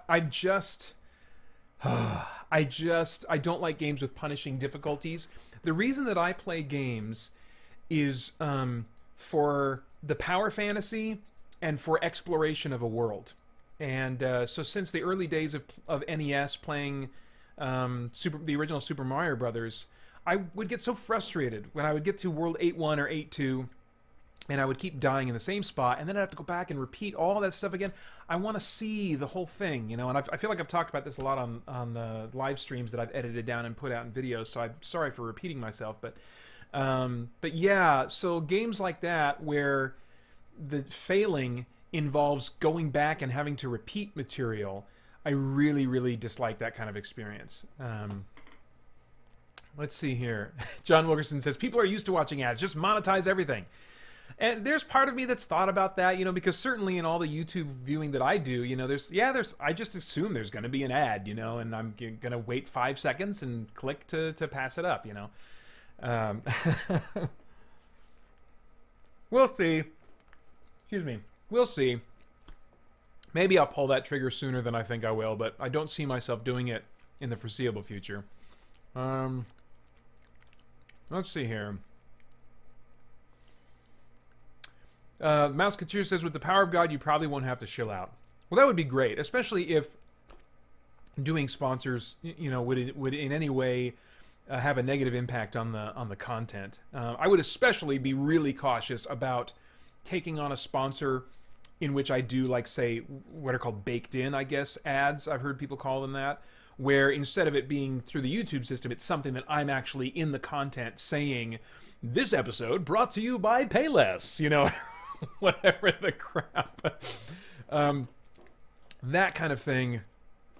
I don't like games with punishing difficulties. The reason that I play games is for the power fantasy and for exploration of a world. And so since the early days of NES playing the original Super Mario Brothers, I would get so frustrated when I would get to World 8-1 or 8-2, and I would keep dying in the same spot, and then I'd have to go back and repeat all that stuff again. I want to see the whole thing, and I feel like I've talked about this a lot on the live streams that I've edited down and put out in videos, so I'm sorry for repeating myself, but yeah, so games like that where the failing involves going back and having to repeat material, I really, really dislike that kind of experience. Let's see here. John Wilkerson says, people are used to watching ads. Just monetize everything. And there's part of me that's thought about that, because certainly in all the YouTube viewing that I do, I just assume there's going to be an ad, and I'm going to wait 5 seconds and click to pass it up, We'll see. Excuse me. We'll see. Maybe I'll pull that trigger sooner than I think I will, but I don't see myself doing it in the foreseeable future. Let's see here. Mouseketeer says, with the power of God, you probably won't have to chill out. Well, that would be great, especially if doing sponsors, would in any way have a negative impact on the content. I would especially be really cautious about taking on a sponsor in which I do, like, say, what are called baked in, I guess, ads. I've heard people call them that, where instead of it being through the YouTube system, it's something that I'm actually in the content saying, this episode brought to you by Payless, whatever the crap. That kind of thing.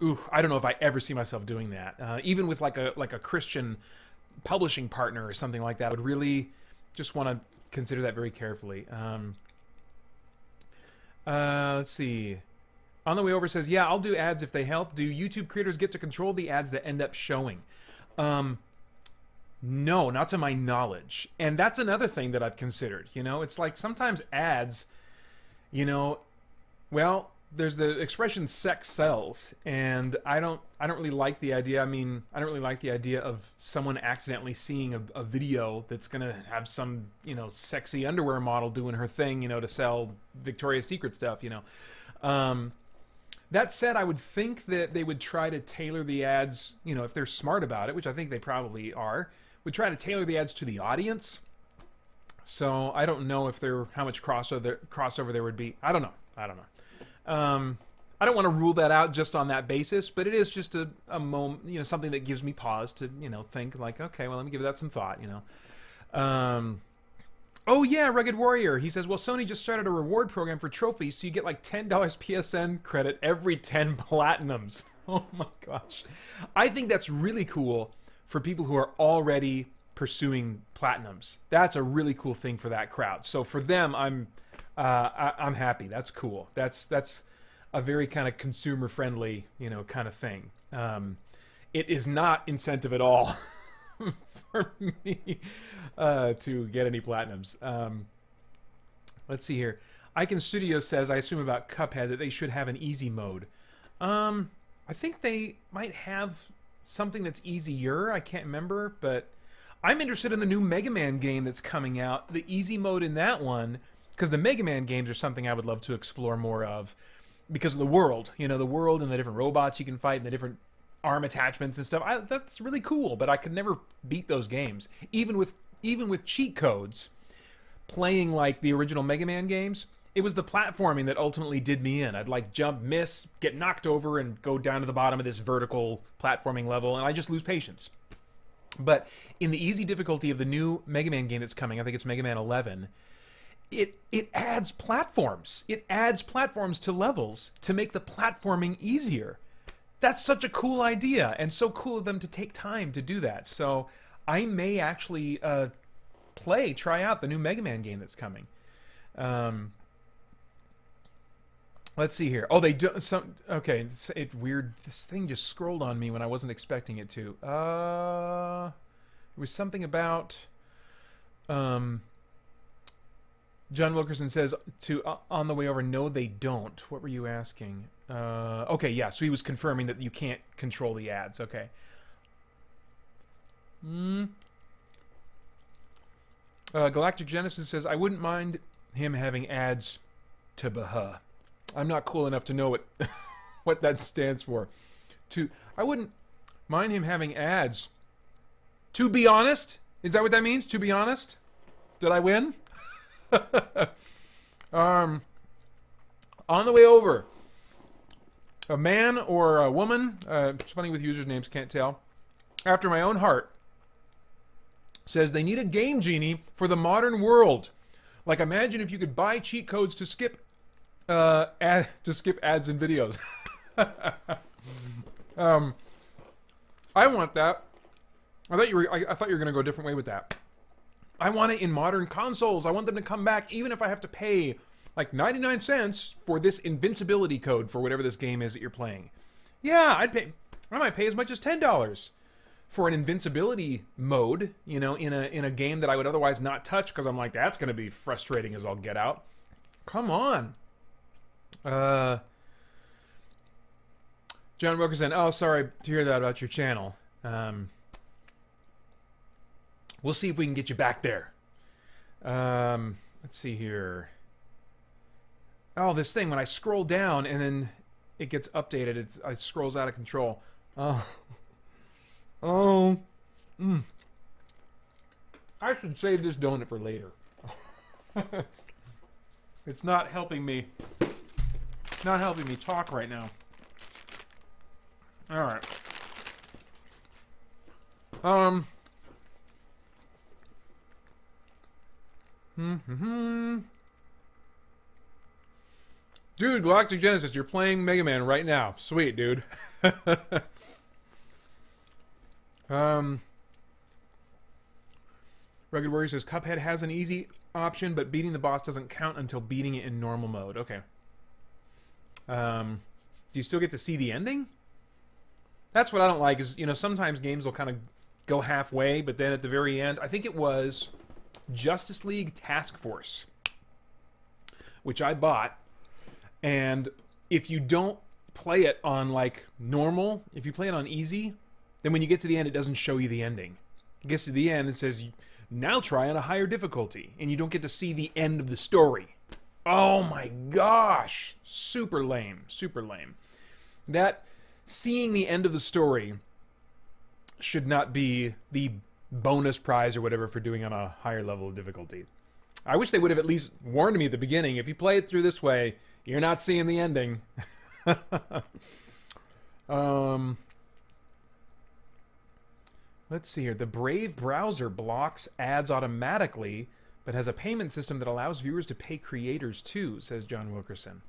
Ooh, I don't know if I ever see myself doing that. Even with like a Christian publishing partner or something like that, I would really just want to consider that very carefully. Let's see. On the Way Over says, yeah, I'll do ads if they help. Do YouTube creators get to control the ads that end up showing? No, not to my knowledge. And that's another thing that I've considered. It's like sometimes ads, well, there's the expression sex sells, and I don't really like the idea. I mean, I don't really like the idea of someone accidentally seeing a video that's gonna have some, sexy underwear model doing her thing, to sell Victoria's Secret stuff, That said, I would think that they would try to tailor the ads, if they're smart about it, which I think they probably are, would try to tailor the ads to the audience. So I don't know if how much crossover there would be. I don't know. I don't want to rule that out just on that basis, but it is just a moment, something that gives me pause to, think like, okay, well, let me give that some thought, Oh yeah, Rugged Warrior. He says, well, Sony just started a reward program for trophies, so you get like $10 PSN credit every 10 platinums. Oh my gosh. I think that's really cool for people who are already pursuing platinums. That's a really cool thing for that crowd. So for them, I'm happy. That's cool. That's a very kind of consumer friendly, kind of thing. It is not incentive at all for me to get any platinums. Let's see here. Icon Studio says, I assume about Cuphead, that they should have an easy mode. I think they might have something that's easier. I can't remember, but I'm interested in the new Mega Man game that's coming out. The easy mode in that one, because the Mega Man games are something I would love to explore more of because of the world. The world and the different robots you can fight and the different arm attachments and stuff. That's really cool, but I could never beat those games. Even with cheat codes, playing like the original Mega Man games, it was the platforming that ultimately did me in. I'd like jump, miss, get knocked over, and go down to the bottom of this vertical platforming level, and I just lose patience. But in the easy difficulty of the new Mega Man game that's coming, I think it's Mega Man 11, it adds platforms. It adds platforms to levels to make the platforming easier. That's such a cool idea, and so cool of them to take time to do that. So I may actually try out the new Mega Man game that's coming. Let's see here. Oh, they do some. Okay, it's weird. This thing just scrolled on me when I wasn't expecting it to. It was something about. John Wilkerson says on the way over. No, they don't. What were you asking? Okay, yeah. So he was confirming that you can't control the ads. Okay. Galactic Genesis says I wouldn't mind him having ads to Baha. I'm not cool enough to know what that stands for. I wouldn't mind him having ads. To be honest? Is that what that means? To be honest? Did I win? On the way over, a man or a woman, it's funny with users' names, can't tell, after my own heart, says they need a game genie for the modern world. Like, imagine if you could buy cheat codes to skip ads and videos. I want that. I thought you were going to go a different way with that. I want it in modern consoles. I want them to come back, even if I have to pay like 99 cents for this invincibility code for whatever this game is that you're playing. Yeah, I might pay as much as $10 for an invincibility mode, in a game that I would otherwise not touch because I'm like, that's going to be frustrating as all get out. Come on. John Wilkerson, oh, sorry to hear that about your channel. We'll see if we can get you back there. Let's see here. Oh, this thing, when I scroll down and then it gets updated, it scrolls out of control. Oh. Oh. I should save this donut for later. It's not helping me. Not helping me talk right now. All right. Dude, Galactic Genesis, you're playing Mega Man right now. Sweet, dude. Rugged Warrior says Cuphead has an easy option, but beating the boss doesn't count until beating it in normal mode. Okay. Do you still get to see the ending? That's what I don't like, is, you know, sometimes games will kind of go halfway, but then at the very end, I think it was Justice League Task Force, which I bought, and if you don't play it on, like, normal, if you play it on easy, then when you get to the end, it doesn't show you the ending. It gets to the end, it says, now try on a higher difficulty, and you don't get to see the end of the story. Oh my gosh! Super lame. Super lame. That, seeing the end of the story should not be the bonus prize or whatever for doing on a higher level of difficulty. I wish they would have at least warned me at the beginning. If you play it through this way, you're not seeing the ending. Let's see here. The Brave browser blocks ads automatically, but has a payment system that allows viewers to pay creators too, says John Wilkerson.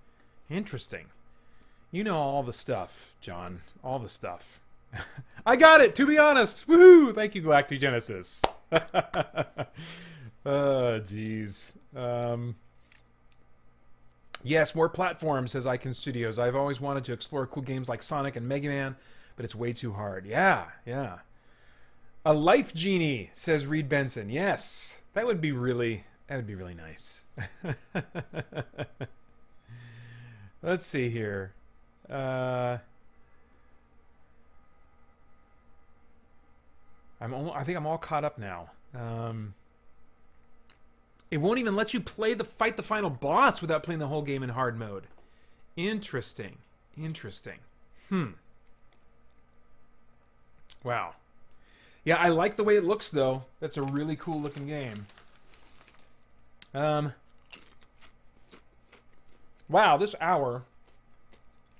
Interesting. You know all the stuff, John. All the stuff. I got it, to be honest. Woohoo! Thank you, Galactic Genesis. Oh, jeez. Yes, more platforms, says Icon Studios. I've always wanted to explore cool games like Sonic and Mega Man, but it's way too hard. Yeah, yeah. A Life Genie, says Reed Benson. Yes, that would be really nice. Let's see here. I think I'm all caught up now. It won't even let you fight the final boss without playing the whole game in hard mode. Interesting. Interesting. Wow. Yeah, I like the way it looks, though. That's a really cool looking game. Wow, this hour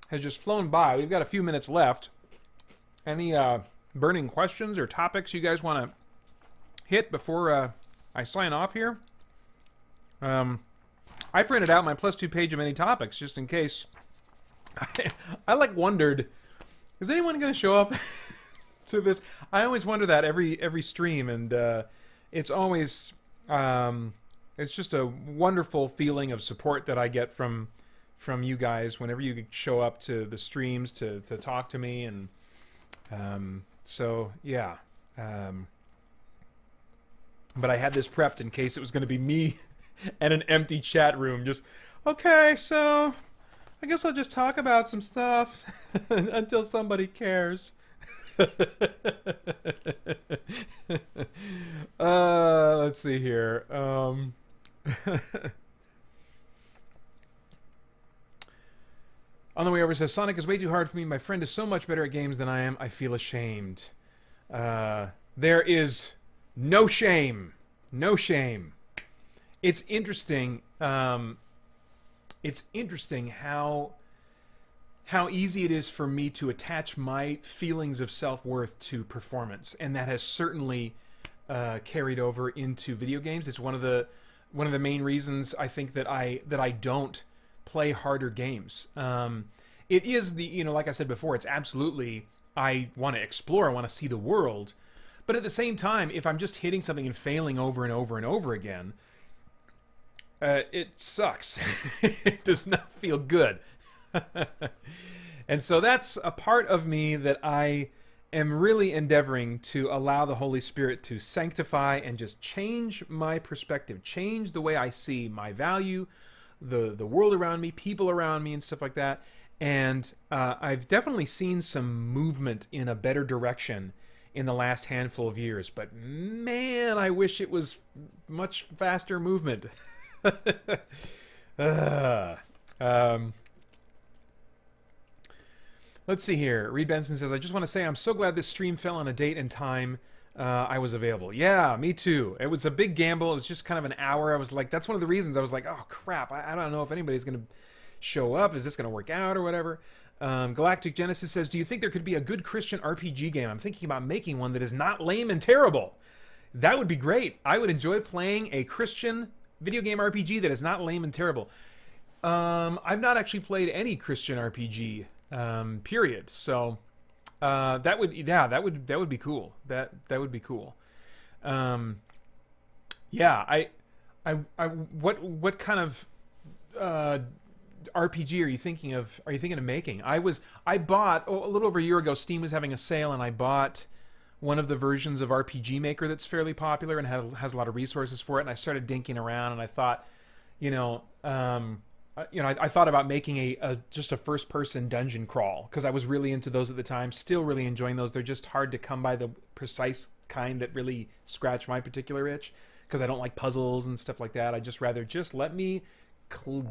has just flown by. We've got a few minutes left. Any burning questions or topics you guys want to hit before I sign off here? I printed out my +2 page of many topics just in case. I like wondered, is anyone going to show up to this? I always wonder that every stream, and it's always it's just a wonderful feeling of support that I get from you guys whenever you show up to the streams to talk to me, and so yeah. But I had this prepped in case it was going to be me and an empty chat room. Just, okay, so I guess I'll just talk about some stuff until somebody cares. Let's see here. On the way over, says Sonic is way too hard for me. My friend is so much better at games than I am. I feel ashamed. There is no shame. No shame. It's interesting. It's interesting how easy it is for me to attach my feelings of self-worth to performance, and that has certainly carried over into video games. It's one of the main reasons I think that I don't play harder games. It is like I said before, it's absolutely, I want to explore, I want to see the world, but at the same time, if I'm just hitting something and failing over and over and over again, it sucks. It does not feel good. And so that's a part of me that I am really endeavoring to allow the Holy Spirit to sanctify and just change my perspective, change the way I see my value, the world around me, people around me, and stuff like that. And I've definitely seen some movement in a better direction in the last handful of years. But man, I wish it was much faster movement. Let's see here. Reed Benson says, I just want to say I'm so glad this stream fell on a date and time I was available. Yeah, me too. It was a big gamble. It was just kind of an hour. I was like, that's one of the reasons I was like, oh, crap. I don't know if anybody's going to show up. Is this going to work out or whatever? Galactic Genesis says, do you think there could be a good Christian RPG game? I'm thinking about making one that is not lame and terrible. That would be great. I would enjoy playing a Christian video game RPG that is not lame and terrible. I've not actually played any Christian RPG, period. So that would be cool. That would be cool. Yeah, what kind of RPG are you thinking of? Are you thinking of making? I bought a little over a year ago. Steam was having a sale, and I bought one of the versions of RPG Maker that's fairly popular and has a lot of resources for it. And I started dinking around, and I thought, I thought about making just a first-person dungeon crawl because I was really into those at the time. Still really enjoying those. They're just hard to come by the precise kind that really scratch my particular itch because I don't like puzzles and stuff like that. I just rather let me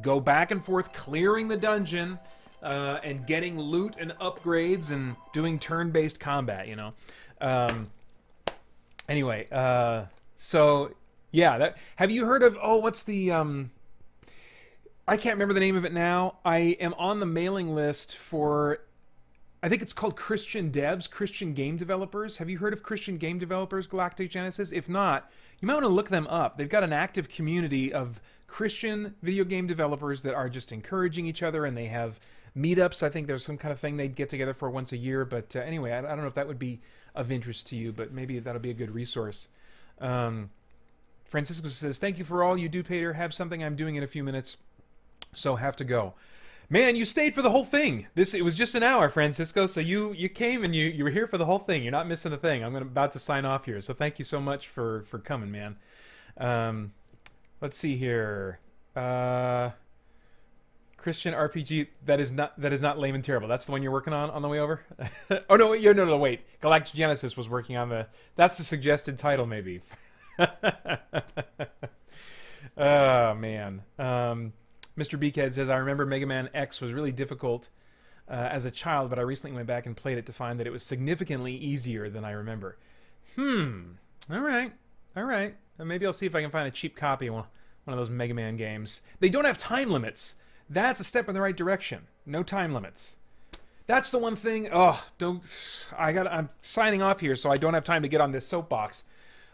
go back and forth clearing the dungeon and getting loot and upgrades and doing turn-based combat. Anyway, so yeah, have you heard of what's the I can't remember the name of it now. I am on the mailing list for, I think it's called Christian Devs, Christian Game Developers. Have you heard of Christian Game Developers, Galactic Genesis? If not, you might want to look them up. They've got an active community of Christian video game developers that are just encouraging each other, and they have meetups. I think there's some kind of thing they'd get together for once a year. But anyway, I don't know if that would be of interest to you, but maybe that'll be a good resource. Francisco says, thank you for all you do, Peter. Have something I'm doing in a few minutes. So have to go. Man, you stayed for the whole thing. It was just an hour, Francisco. So you came and you were here for the whole thing. You're not missing a thing. I'm about to sign off here. So thank you so much for coming, man. Let's see here. Christian RPG that is not lame and terrible. That's the one you're working on the way over. Oh no, wait. Galactic Genesis was working on that's the suggested title maybe. Oh man. Mr. Beakhead says, I remember Mega Man X was really difficult as a child, but I recently went back and played it to find that it was significantly easier than I remember. All right. Maybe I'll see if I can find a cheap copy of one of those Mega Man games. They don't have time limits. That's a step in the right direction. No time limits. That's the one thing. I'm signing off here, so I don't have time to get on this soapbox.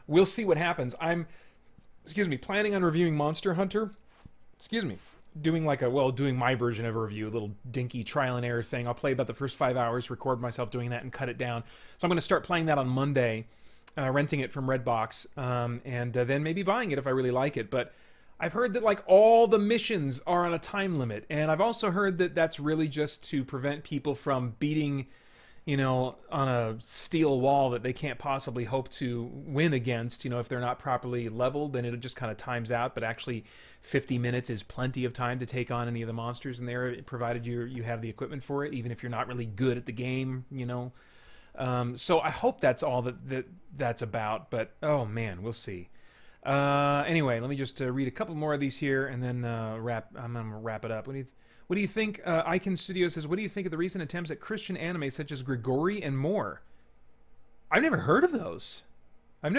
We'll see what happens. I'm, planning on reviewing Monster Hunter. Doing doing my version of a review, a little dinky trial and error thing. I'll play about the first 5 hours, record myself doing that, and cut it down. So I'm going to start playing that on Monday, renting it from Redbox, and then maybe buying it if I really like it. But I've heard that all the missions are on a time limit, and I've also heard that that's really just to prevent people from beating, on a steel wall that they can't possibly hope to win against. If they're not properly leveled, then it just kind of times out. But actually, 50 minutes is plenty of time to take on any of the monsters in there, provided you have the equipment for it, even if you're not really good at the game. So I hope that's all that's about. But oh man, we'll see. Anyway, let me just read a couple more of these here, and then I'm gonna wrap it up. What do you think? Icon Studio says, what do you think of the recent attempts at Christian anime such as Grigori and more? I've never heard of those. I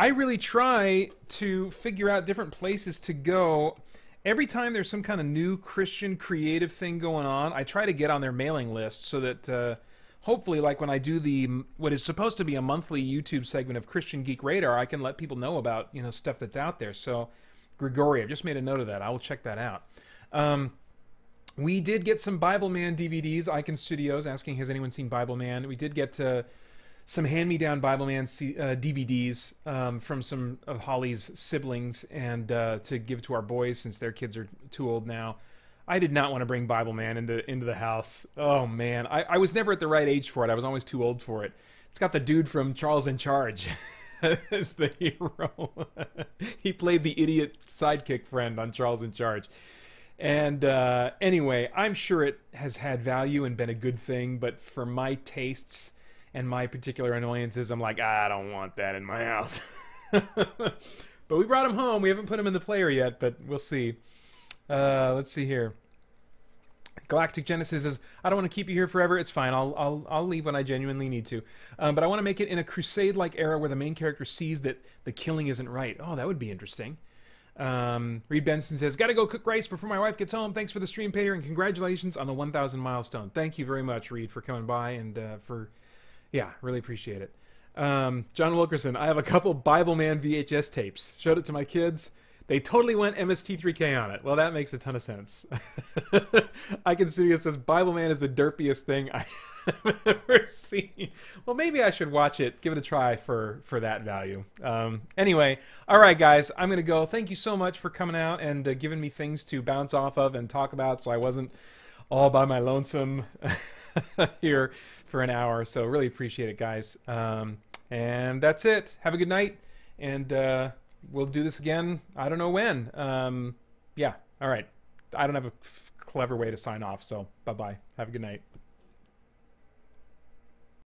really try to figure out different places to go. Every time there's some kind of new Christian creative thing going on, I try to get on their mailing list so that hopefully, when I do what is supposed to be a monthly YouTube segment of Christian Geek Radar, I can let people know about stuff that's out there. So Grigori, I've just made a note of that. I will check that out. We did get some Bible Man DVDs. Icon Studios asking, has anyone seen Bible Man? We did get some hand-me-down Bible Man DVDs from some of Holly's siblings, and to give to our boys since their kids are too old now. I did not want to bring Bible Man into the house. Oh man, I was never at the right age for it. I was always too old for it. It's got the dude from Charles in Charge as the hero. He played the idiot sidekick friend on Charles in Charge. And anyway, I'm sure it has had value and been a good thing, but for my tastes and my particular annoyances, I'm like, I don't want that in my house. But we brought him home. We haven't put him in the player yet, but we'll see. Let's see here. Galactic Genesis says, I don't want to keep you here forever. It's fine. I'll leave when I genuinely need to. But I want to make it in a Crusade-like era where the main character sees that the killing isn't right. Oh, that would be interesting. Reed Benson says, gotta go cook rice before my wife gets home. Thanks for the stream, Peter, and congratulations on the 1,000 milestone. Thank you very much, Reed, for coming by and yeah, really appreciate it. John Wilkerson, I have a couple Bible Man VHS tapes. Showed it to my kids. They totally went MST3K on it. Well, that makes a ton of sense. Icon Studio says, Bible Man is the derpiest thing I've ever seen. Well, maybe I should watch it, give it a try for that value. Anyway, all right, guys, I'm going to go. Thank you so much for coming out and giving me things to bounce off of and talk about so I wasn't all by my lonesome here for an hour. So really appreciate it, guys. And that's it. Have a good night. And we'll do this again. I don't know when. Yeah. All right. I don't have a clever way to sign off. So bye-bye. Have a good night.